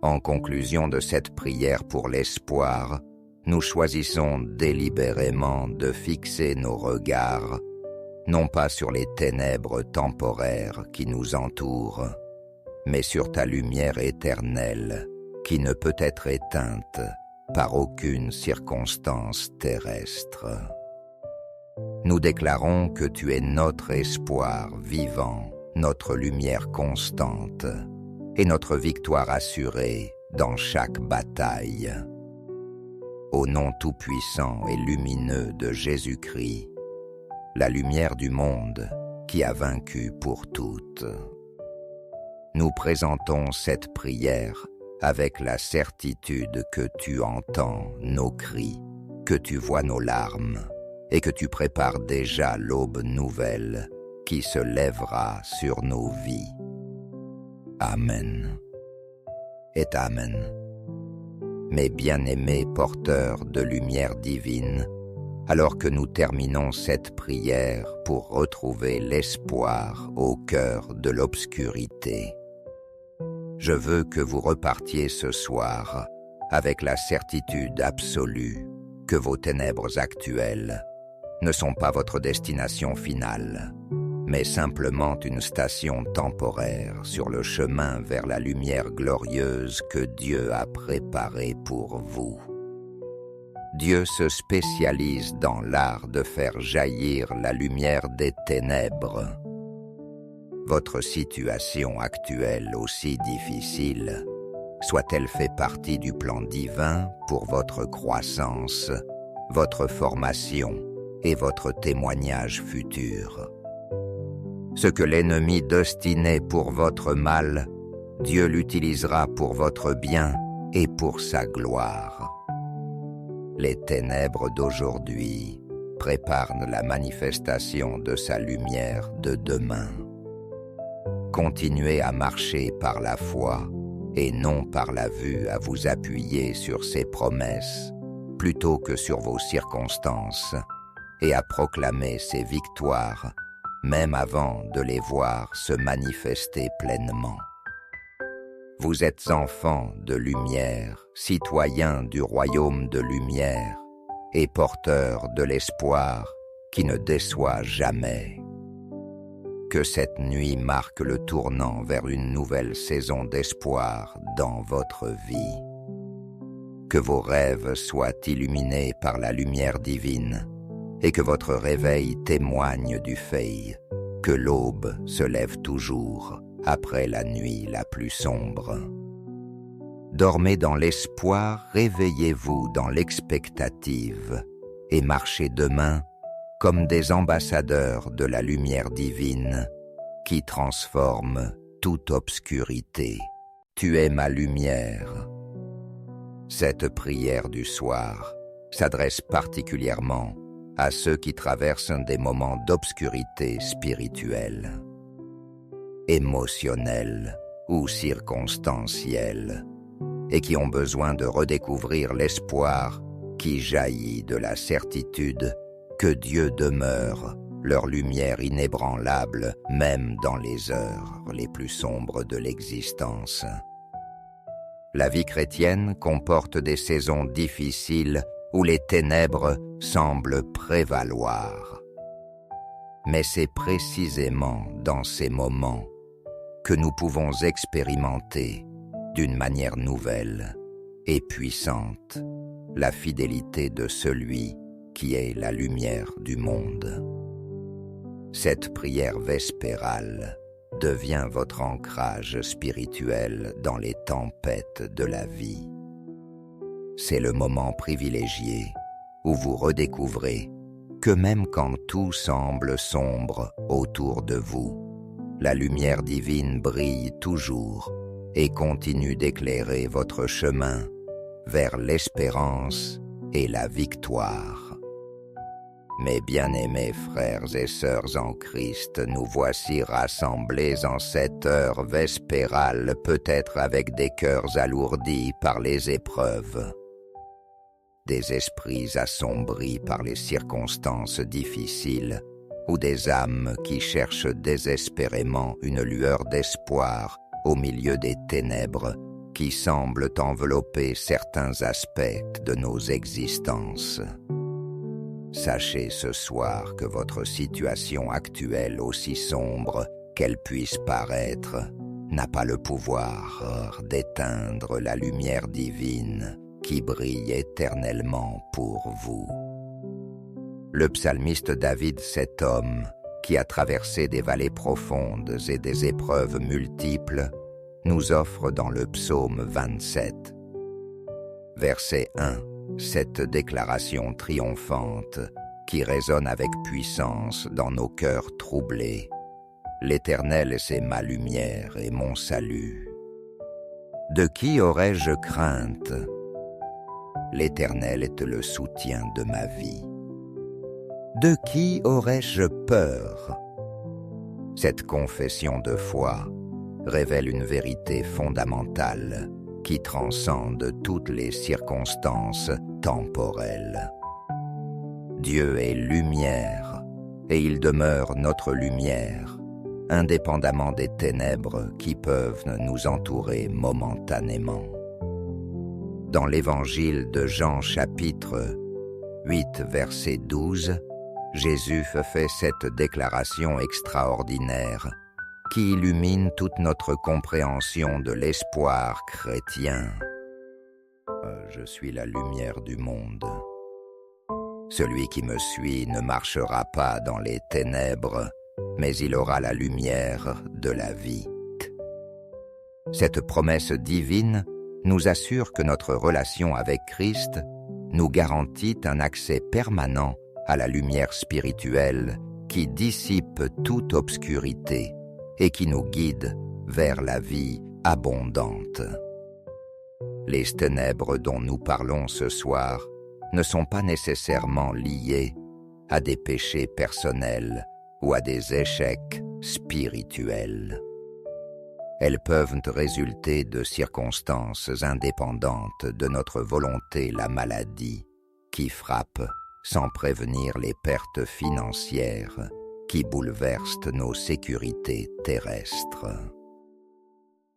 En conclusion de cette prière pour l'espoir, nous choisissons délibérément de fixer nos regards, non pas sur les ténèbres temporaires qui nous entourent, mais sur ta lumière éternelle qui ne peut être éteinte par aucune circonstance terrestre. Nous déclarons que tu es notre espoir vivant, notre lumière constante et notre victoire assurée dans chaque bataille. Au nom tout-puissant et lumineux de Jésus-Christ, la lumière du monde qui a vaincu pour toutes. Nous présentons cette prière avec la certitude que tu entends nos cris, que tu vois nos larmes et que tu prépares déjà l'aube nouvelle qui se lèvera sur nos vies. Amen et Amen. Mes bien-aimés porteurs de lumière divine, alors que nous terminons cette prière pour retrouver l'espoir au cœur de l'obscurité, je veux que vous repartiez ce soir avec la certitude absolue que vos ténèbres actuelles ne sont pas votre destination finale, mais simplement une station temporaire sur le chemin vers la lumière glorieuse que Dieu a préparée pour vous. Dieu se spécialise dans l'art de faire jaillir la lumière des ténèbres. Votre situation actuelle aussi difficile, soit-elle fait partie du plan divin pour votre croissance, votre formation et votre témoignage futur. Ce que l'ennemi destinait pour votre mal, Dieu l'utilisera pour votre bien et pour sa gloire. Les ténèbres d'aujourd'hui préparent la manifestation de sa lumière de demain. Continuez à marcher par la foi et non par la vue à vous appuyer sur ses promesses plutôt que sur vos circonstances et à proclamer ses victoires même avant de les voir se manifester pleinement. Vous êtes enfants de lumière, citoyens du royaume de lumière et porteurs de l'espoir qui ne déçoit jamais. Que cette nuit marque le tournant vers une nouvelle saison d'espoir dans votre vie. Que vos rêves soient illuminés par la lumière divine et que votre réveil témoigne du fait que l'aube se lève toujours après la nuit la plus sombre. Dormez dans l'espoir, réveillez-vous dans l'expectative et marchez demain comme des ambassadeurs de la lumière divine qui transforme toute obscurité. Tu es ma lumière. Cette prière du soir s'adresse particulièrement à ceux qui traversent des moments d'obscurité spirituelle, émotionnelle ou circonstancielle, et qui ont besoin de redécouvrir l'espoir qui jaillit de la certitude que Dieu demeure, leur lumière inébranlable, même dans les heures les plus sombres de l'existence. La vie chrétienne comporte des saisons difficiles où les ténèbres semblent prévaloir. Mais c'est précisément dans ces moments que nous pouvons expérimenter, d'une manière nouvelle, et puissante la fidélité de celui qui est la lumière du monde. Cette prière vespérale devient votre ancrage spirituel dans les tempêtes de la vie. C'est le moment privilégié où vous redécouvrez que même quand tout semble sombre autour de vous, la lumière divine brille toujours et continue d'éclairer votre chemin vers l'espérance et la victoire. Mes bien-aimés frères et sœurs en Christ, nous voici rassemblés en cette heure vespérale, peut-être avec des cœurs alourdis par les épreuves, des esprits assombris par les circonstances difficiles, ou des âmes qui cherchent désespérément une lueur d'espoir au milieu des ténèbres qui semblent envelopper certains aspects de nos existences. Sachez ce soir que votre situation actuelle, aussi sombre qu'elle puisse paraître, n'a pas le pouvoir d'éteindre la lumière divine qui brille éternellement pour vous. Le psalmiste David, cet homme qui a traversé des vallées profondes et des épreuves multiples, nous offre dans le psaume 27, verset 1, cette déclaration triomphante qui résonne avec puissance dans nos cœurs troublés. L'Éternel, c'est ma lumière et mon salut. De qui aurais-je crainte? L'Éternel est le soutien de ma vie. De qui aurais-je peur? Cette confession de foi révèle une vérité fondamentale qui transcende toutes les circonstances temporelles. Dieu est lumière, et il demeure notre lumière, indépendamment des ténèbres qui peuvent nous entourer momentanément. Dans l'Évangile de Jean chapitre 8, verset 12, Jésus fait cette déclaration extraordinaire qui illumine toute notre compréhension de l'espoir chrétien. Je suis la lumière du monde. Celui qui me suit ne marchera pas dans les ténèbres, mais il aura la lumière de la vie. Cette promesse divine nous assure que notre relation avec Christ nous garantit un accès permanent à la lumière spirituelle qui dissipe toute obscurité et qui nous guide vers la vie abondante. Les ténèbres dont nous parlons ce soir ne sont pas nécessairement liées à des péchés personnels ou à des échecs spirituels. Elles peuvent résulter de circonstances indépendantes de notre volonté, la maladie, qui frappe sans prévenir les pertes financières qui bouleversent nos sécurités terrestres.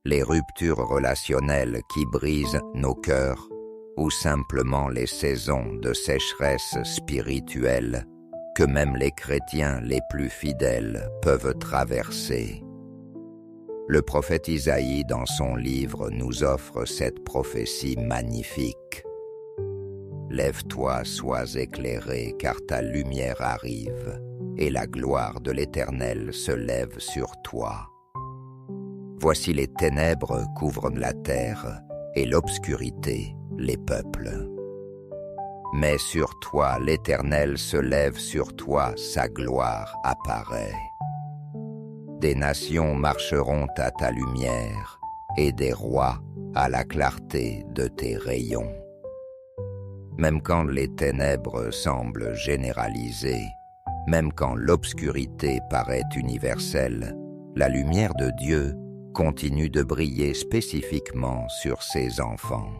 Les ruptures relationnelles qui brisent nos cœurs ou simplement les saisons de sécheresse spirituelle que même les chrétiens les plus fidèles peuvent traverser. Le prophète Isaïe, dans son livre, nous offre cette prophétie magnifique. « Lève-toi, sois éclairé, car ta lumière arrive, et la gloire de l'Éternel se lève sur toi. Voici les ténèbres couvrent la terre, et l'obscurité les peuples. Mais sur toi, l'Éternel se lève sur toi, sa gloire apparaît. Des nations marcheront à ta lumière, et des rois à la clarté de tes rayons. » Même quand les ténèbres semblent généralisées, même quand l'obscurité paraît universelle, la lumière de Dieu continue de briller spécifiquement sur ses enfants.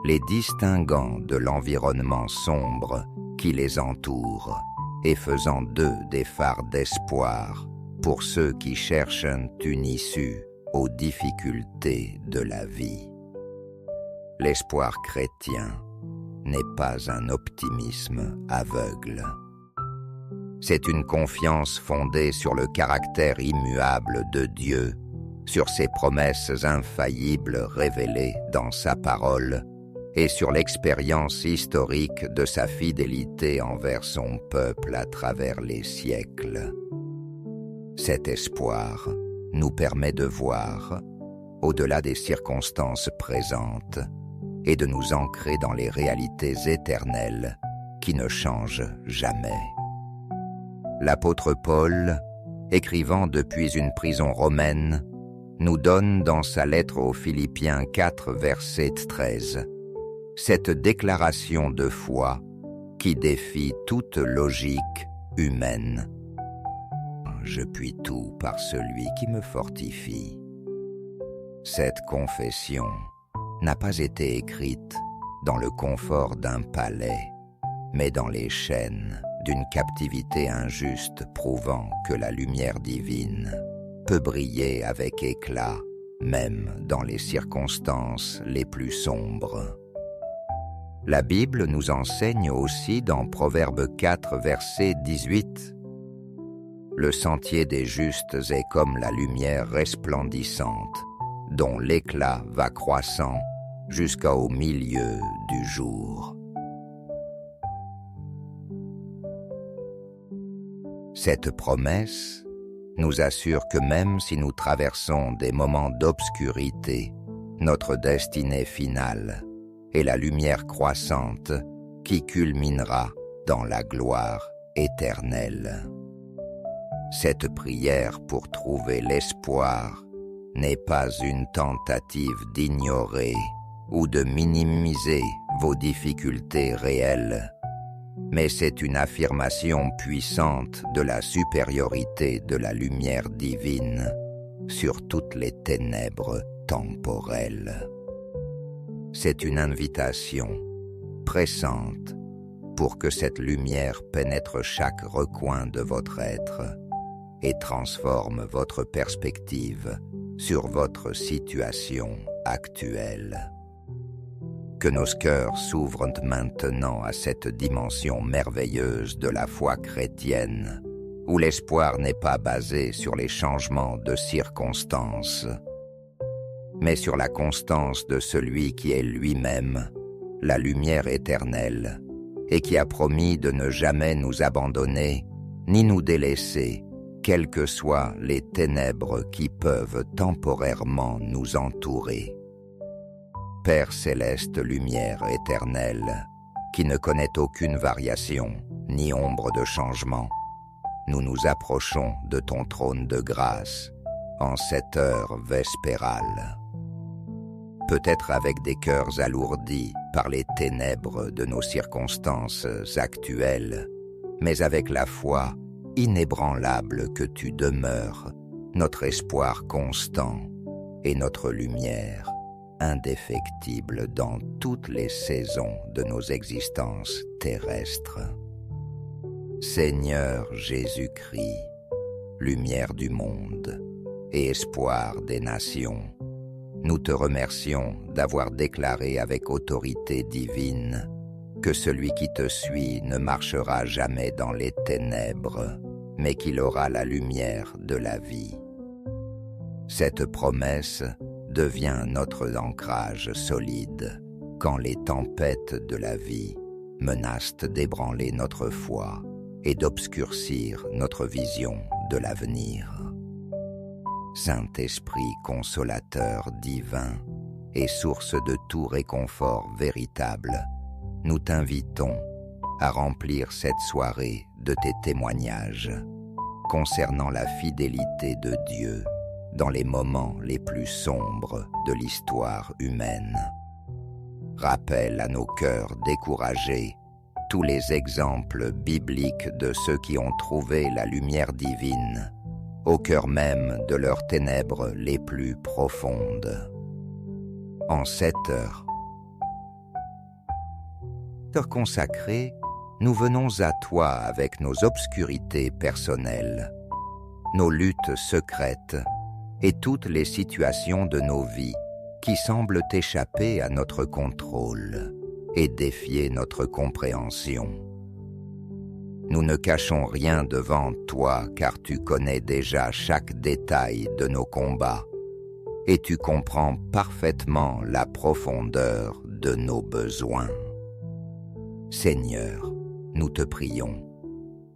Les distinguant de l'environnement sombre qui les entoure et faisant d'eux des phares d'espoir pour ceux qui cherchent une issue aux difficultés de la vie. L'espoir chrétien n'est pas un optimisme aveugle. C'est une confiance fondée sur le caractère immuable de Dieu, sur ses promesses infaillibles révélées dans sa parole et sur l'expérience historique de sa fidélité envers son peuple à travers les siècles. Cet espoir nous permet de voir, au-delà des circonstances présentes, et de nous ancrer dans les réalités éternelles qui ne changent jamais. L'apôtre Paul, écrivant depuis une prison romaine, nous donne dans sa lettre aux Philippiens 4, verset 13, cette déclaration de foi qui défie toute logique humaine. Je puis tout par celui qui me fortifie. Cette confession n'a pas été écrite dans le confort d'un palais, mais dans les chaînes d'une captivité injuste prouvant que la lumière divine peut briller avec éclat, même dans les circonstances les plus sombres. La Bible nous enseigne aussi dans Proverbe 4, verset 18. Le sentier des justes est comme la lumière resplendissante, dont l'éclat va croissant jusqu'au milieu du jour. Cette promesse nous assure que même si nous traversons des moments d'obscurité, notre destinée finale est la lumière croissante qui culminera dans la gloire éternelle. Cette prière pour trouver l'espoir n'est pas une tentative d'ignorer ou de minimiser vos difficultés réelles, mais c'est une affirmation puissante de la supériorité de la lumière divine sur toutes les ténèbres temporelles. C'est une invitation pressante pour que cette lumière pénètre chaque recoin de votre être et transforme votre perspective sur votre situation actuelle. Que nos cœurs s'ouvrent maintenant à cette dimension merveilleuse de la foi chrétienne, où l'espoir n'est pas basé sur les changements de circonstances, mais sur la constance de celui qui est lui-même, la lumière éternelle, et qui a promis de ne jamais nous abandonner, ni nous délaisser, quelles que soient les ténèbres qui peuvent temporairement nous entourer. Père céleste, lumière éternelle, qui ne connaît aucune variation ni ombre de changement, nous nous approchons de ton trône de grâce en cette heure vespérale. Peut-être avec des cœurs alourdis par les ténèbres de nos circonstances actuelles, mais avec la foi inébranlable que tu demeures, notre espoir constant et notre lumière indéfectible dans toutes les saisons de nos existences terrestres. Seigneur Jésus-Christ, lumière du monde et espoir des nations, nous te remercions d'avoir déclaré avec autorité divine que celui qui te suit ne marchera jamais dans les ténèbres, mais qu'il aura la lumière de la vie. Cette promesse devient notre ancrage solide quand les tempêtes de la vie menacent d'ébranler notre foi et d'obscurcir notre vision de l'avenir. Saint-Esprit consolateur divin et source de tout réconfort véritable, nous t'invitons à remplir cette soirée de tes témoignages concernant la fidélité de Dieu dans les moments les plus sombres de l'histoire humaine. Rappelle à nos cœurs découragés tous les exemples bibliques de ceux qui ont trouvé la lumière divine au cœur même de leurs ténèbres les plus profondes. En cette heure consacrée, nous venons à toi avec nos obscurités personnelles, nos luttes secrètes et toutes les situations de nos vies qui semblent échapper à notre contrôle et défier notre compréhension. Nous ne cachons rien devant toi car tu connais déjà chaque détail de nos combats et tu comprends parfaitement la profondeur de nos besoins. Seigneur, nous te prions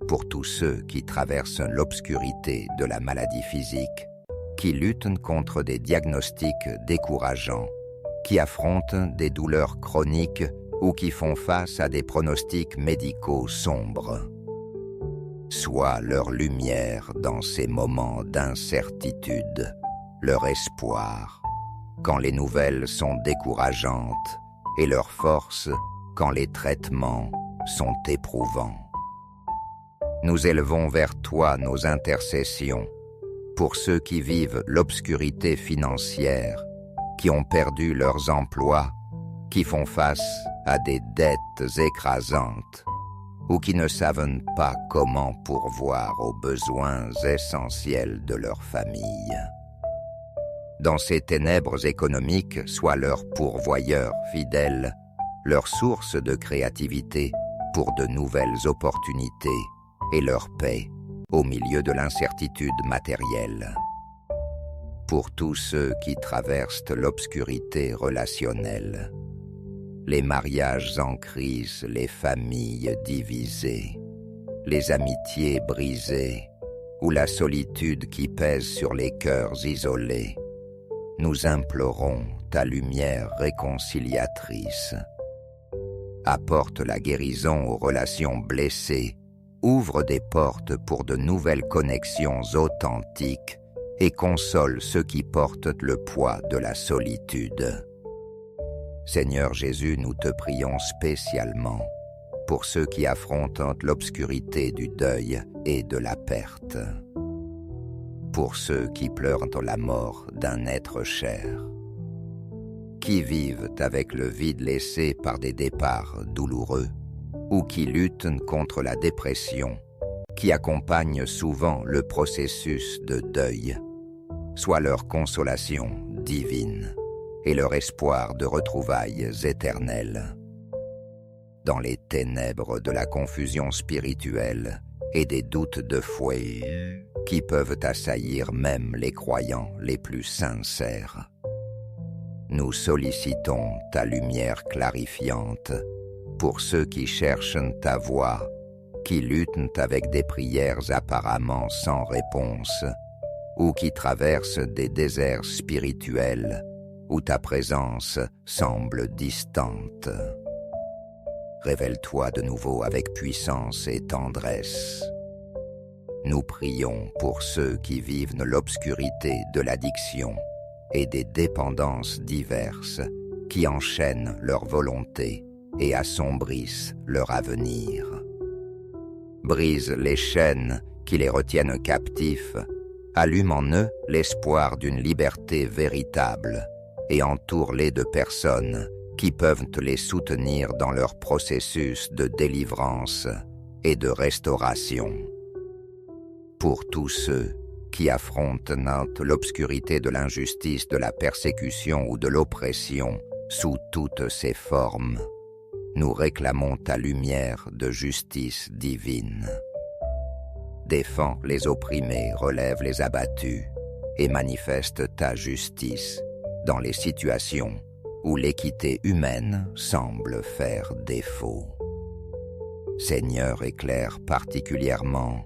pour tous ceux qui traversent l'obscurité de la maladie physique, qui luttent contre des diagnostics décourageants, qui affrontent des douleurs chroniques ou qui font face à des pronostics médicaux sombres. Sois leur lumière dans ces moments d'incertitude, leur espoir, quand les nouvelles sont décourageantes, et leur force quand les traitements sont éprouvants. Nous élevons vers toi nos intercessions pour ceux qui vivent l'obscurité financière, qui ont perdu leurs emplois, qui font face à des dettes écrasantes ou qui ne savent pas comment pourvoir aux besoins essentiels de leur famille. Dans ces ténèbres économiques, sois leur pourvoyeur fidèle, leur source de créativité pour de nouvelles opportunités et leur paix au milieu de l'incertitude matérielle. Pour tous ceux qui traversent l'obscurité relationnelle, les mariages en crise, les familles divisées, les amitiés brisées ou la solitude qui pèse sur les cœurs isolés, nous implorons ta lumière réconciliatrice. Apporte la guérison aux relations blessées, ouvre des portes pour de nouvelles connexions authentiques et console ceux qui portent le poids de la solitude. Seigneur Jésus, nous te prions spécialement pour ceux qui affrontent l'obscurité du deuil et de la perte, pour ceux qui pleurent la mort d'un être cher, qui vivent avec le vide laissé par des départs douloureux ou qui luttent contre la dépression, qui accompagnent souvent le processus de deuil, soit leur consolation divine et leur espoir de retrouvailles éternelles. Dans les ténèbres de la confusion spirituelle et des doutes de foi qui peuvent assaillir même les croyants les plus sincères, nous sollicitons ta lumière clarifiante pour ceux qui cherchent ta voie, qui luttent avec des prières apparemment sans réponse ou qui traversent des déserts spirituels où ta présence semble distante. Révèle-toi de nouveau avec puissance et tendresse. Nous prions pour ceux qui vivent l'obscurité de l'addiction et des dépendances diverses qui enchaînent leur volonté et assombrissent leur avenir. Brise les chaînes qui les retiennent captifs, allume en eux l'espoir d'une liberté véritable et entoure-les de personnes qui peuvent les soutenir dans leur processus de délivrance et de restauration. Pour tous ceux qui affrontent l'obscurité de l'injustice, de la persécution ou de l'oppression sous toutes ses formes, nous réclamons ta lumière de justice divine. Défends les opprimés, relève les abattus et manifeste ta justice dans les situations où l'équité humaine semble faire défaut. Seigneur, éclaire particulièrement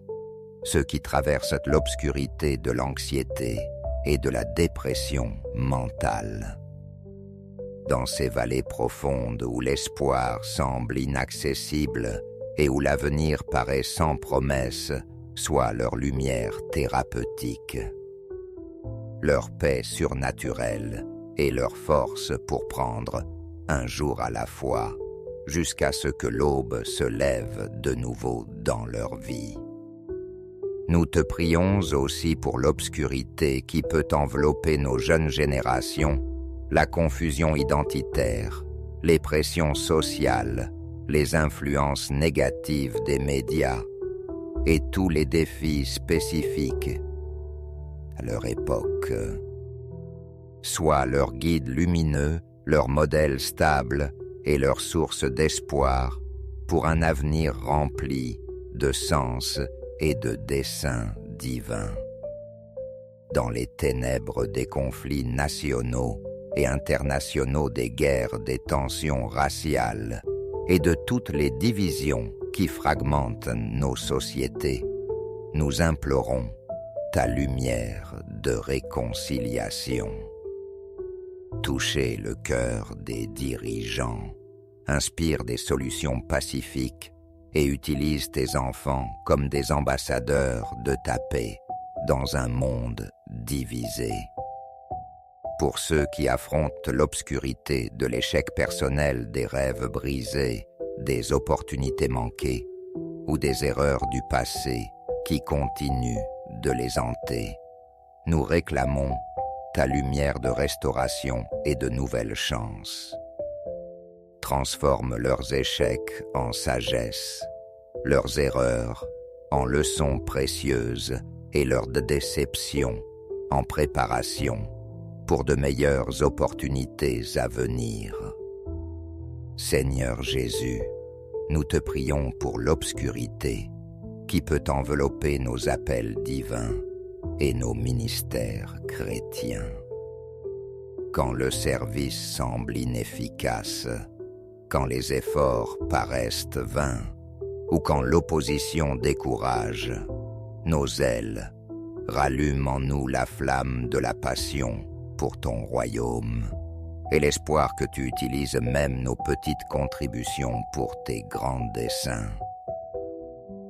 ceux qui traversent l'obscurité de l'anxiété et de la dépression mentale. Dans ces vallées profondes où l'espoir semble inaccessible et où l'avenir paraît sans promesse, soit leur lumière thérapeutique, leur paix surnaturelle et leur force pour prendre un jour à la fois, jusqu'à ce que l'aube se lève de nouveau dans leur vie. Nous te prions aussi pour l'obscurité qui peut envelopper nos jeunes générations, la confusion identitaire, les pressions sociales, les influences négatives des médias et tous les défis spécifiques à leur époque. Sois leur guide lumineux, leur modèle stable et leur source d'espoir pour un avenir rempli de sens et de desseins divins. dans les ténèbres des conflits nationaux et internationaux, des guerres, des tensions raciales et de toutes les divisions qui fragmentent nos sociétés, nous implorons ta lumière de réconciliation. Toucher le cœur des dirigeants, inspire des solutions pacifiques et utilise tes enfants comme des ambassadeurs de ta paix dans un monde divisé. Pour ceux qui affrontent l'obscurité de l'échec personnel, des rêves brisés, des opportunités manquées ou des erreurs du passé qui continuent de les hanter, nous réclamons ta lumière de restauration et de nouvelles chances. Transforme leurs échecs en sagesse, leurs erreurs en leçons précieuses et leurs déceptions en préparation pour de meilleures opportunités à venir. Seigneur Jésus, nous te prions pour l'obscurité qui peut envelopper nos appels divins et nos ministères chrétiens. Quand le service semble inefficace, quand les efforts paraissent vains, ou quand l'opposition décourage, nos ailes rallument en nous la flamme de la passion pour ton royaume et l'espoir que tu utilises même nos petites contributions pour tes grands desseins.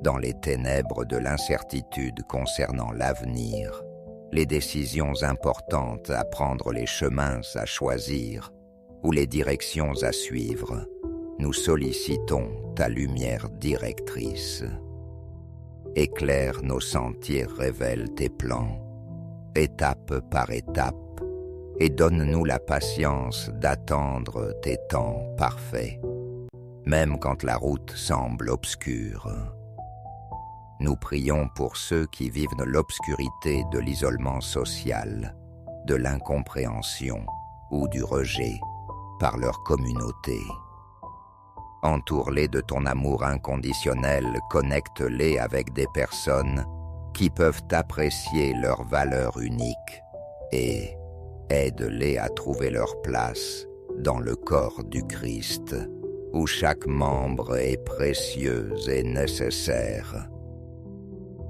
Dans les ténèbres de l'incertitude concernant l'avenir, les décisions importantes à prendre, les chemins à choisir ou les directions à suivre, nous sollicitons ta lumière directrice. Éclaire nos sentiers, révèle tes plans, étape par étape, et donne-nous la patience d'attendre tes temps parfaits, même quand la route semble obscure. Nous prions pour ceux qui vivent l'obscurité de l'isolement social, de l'incompréhension ou du rejet par leur communauté. Entoure-les de ton amour inconditionnel, connecte-les avec des personnes qui peuvent apprécier leur valeur unique et aide-les à trouver leur place dans le corps du Christ, où chaque membre est précieux et nécessaire.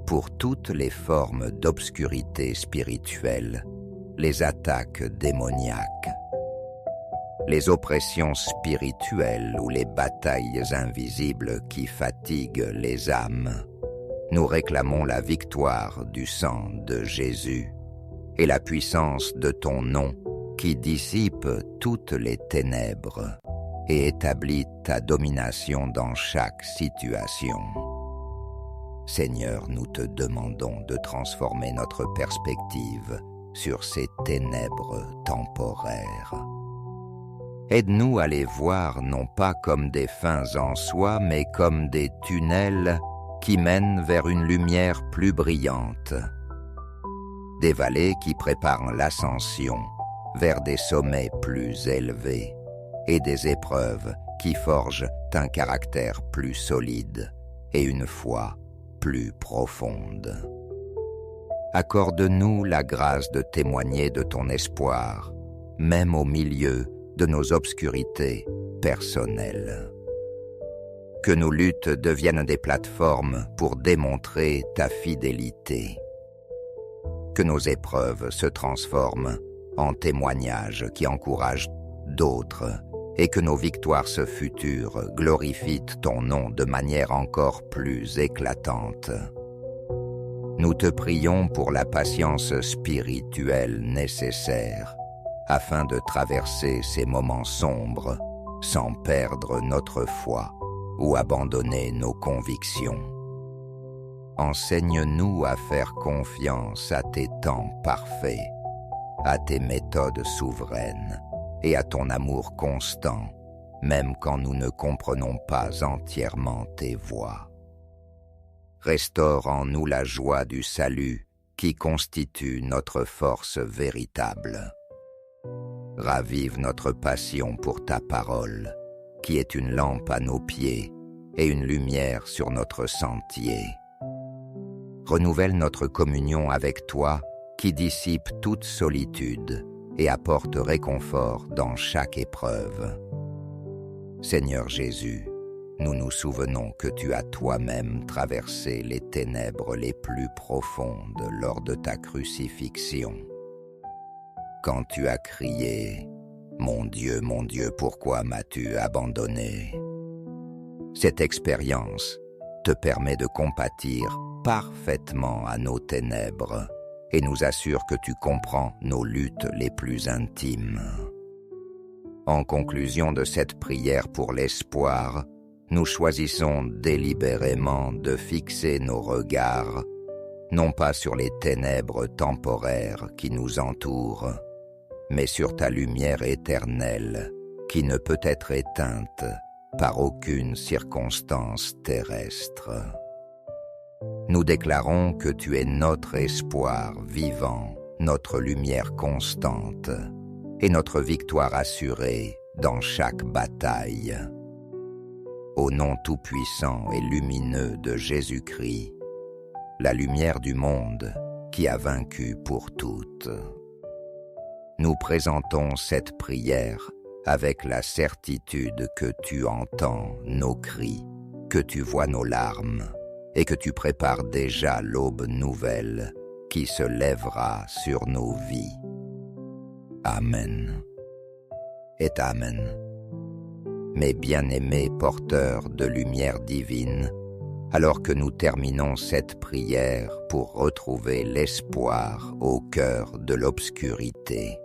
Pour toutes les formes d'obscurité spirituelle, les attaques démoniaques, les oppressions spirituelles ou les batailles invisibles qui fatiguent les âmes, nous réclamons la victoire du sang de Jésus et la puissance de ton nom qui dissipe toutes les ténèbres et établit ta domination dans chaque situation. Seigneur, nous te demandons de transformer notre perspective sur ces ténèbres temporaires. Aide-nous à les voir non pas comme des fins en soi, mais comme des tunnels qui mènent vers une lumière plus brillante. Des vallées qui préparent l'ascension vers des sommets plus élevés et des épreuves qui forgent un caractère plus solide et une foi plus profonde. Accorde-nous la grâce de témoigner de ton espoir, même au milieu de nos obscurités personnelles. Que nos luttes deviennent des plateformes pour démontrer ta fidélité. Que nos épreuves se transforment en témoignages qui encouragent d'autres et que nos victoires futures glorifient ton nom de manière encore plus éclatante. Nous te prions pour la patience spirituelle nécessaire afin de traverser ces moments sombres sans perdre notre foi ou abandonner nos convictions. Enseigne-nous à faire confiance à tes temps parfaits, à tes méthodes souveraines et à ton amour constant, même quand nous ne comprenons pas entièrement tes voies. Restaure en nous la joie du salut qui constitue notre force véritable. Ravive notre passion pour ta parole, qui est une lampe à nos pieds et une lumière sur notre sentier. Renouvelle notre communion avec toi qui dissipe toute solitude et apporte réconfort dans chaque épreuve. Seigneur Jésus, nous nous souvenons que tu as toi-même traversé les ténèbres les plus profondes lors de ta crucifixion. Quand tu as crié « Mon Dieu, pourquoi m'as-tu abandonné ?» Cette expérience te permet de compatir parfaitement à nos ténèbres et nous assure que tu comprends nos luttes les plus intimes. En conclusion de cette prière pour l'espoir, nous choisissons délibérément de fixer nos regards, non pas sur les ténèbres temporaires qui nous entourent, mais sur ta lumière éternelle qui ne peut être éteinte par aucune circonstance terrestre. Nous déclarons que tu es notre espoir vivant, notre lumière constante et notre victoire assurée dans chaque bataille. Au nom tout-puissant et lumineux de Jésus-Christ, la lumière du monde qui a vaincu pour toutes. Nous présentons cette prière avec la certitude que tu entends nos cris, que tu vois nos larmes et que tu prépares déjà l'aube nouvelle qui se lèvera sur nos vies. Amen et Amen. Mes bien-aimés porteurs de lumière divine, alors que nous terminons cette prière pour retrouver l'espoir au cœur de l'obscurité,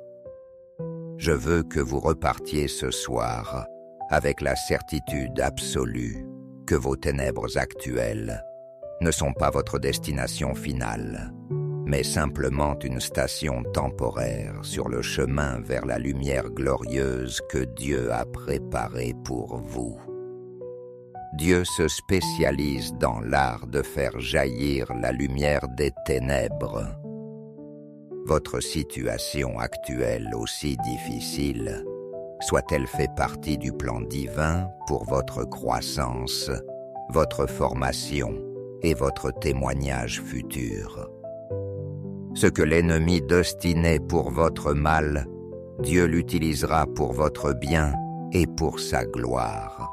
je veux que vous repartiez ce soir avec la certitude absolue que vos ténèbres actuelles ne sont pas votre destination finale, mais simplement une station temporaire sur le chemin vers la lumière glorieuse que Dieu a préparée pour vous. Dieu se spécialise dans l'art de faire jaillir la lumière des ténèbres. Votre situation actuelle aussi difficile, soit-elle fait partie du plan divin pour votre croissance, votre formation et votre témoignage futur. Ce que l'ennemi destinait pour votre mal, Dieu l'utilisera pour votre bien et pour sa gloire.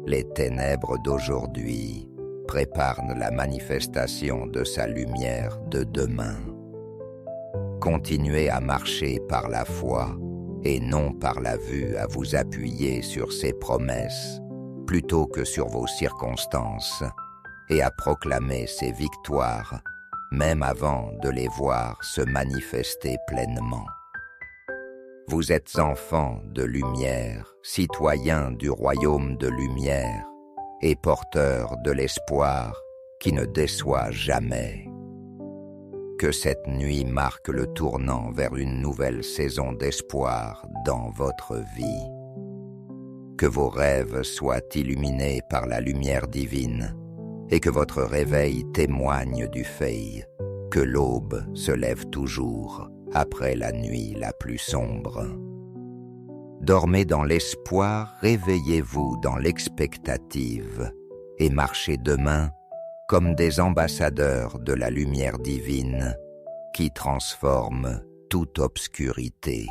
Les ténèbres d'aujourd'hui préparent la manifestation de sa lumière de demain. Continuez à marcher par la foi et non par la vue à vous appuyer sur ses promesses plutôt que sur vos circonstances et à proclamer ses victoires même avant de les voir se manifester pleinement. Vous êtes enfants de lumière, citoyens du royaume de lumière et porteurs de l'espoir qui ne déçoit jamais. Que cette nuit marque le tournant vers une nouvelle saison d'espoir dans votre vie. Que vos rêves soient illuminés par la lumière divine et que votre réveil témoigne du fait que l'aube se lève toujours après la nuit la plus sombre. Dormez dans l'espoir, réveillez-vous dans l'expectative et marchez demain comme des ambassadeurs de la lumière divine qui transforme toute obscurité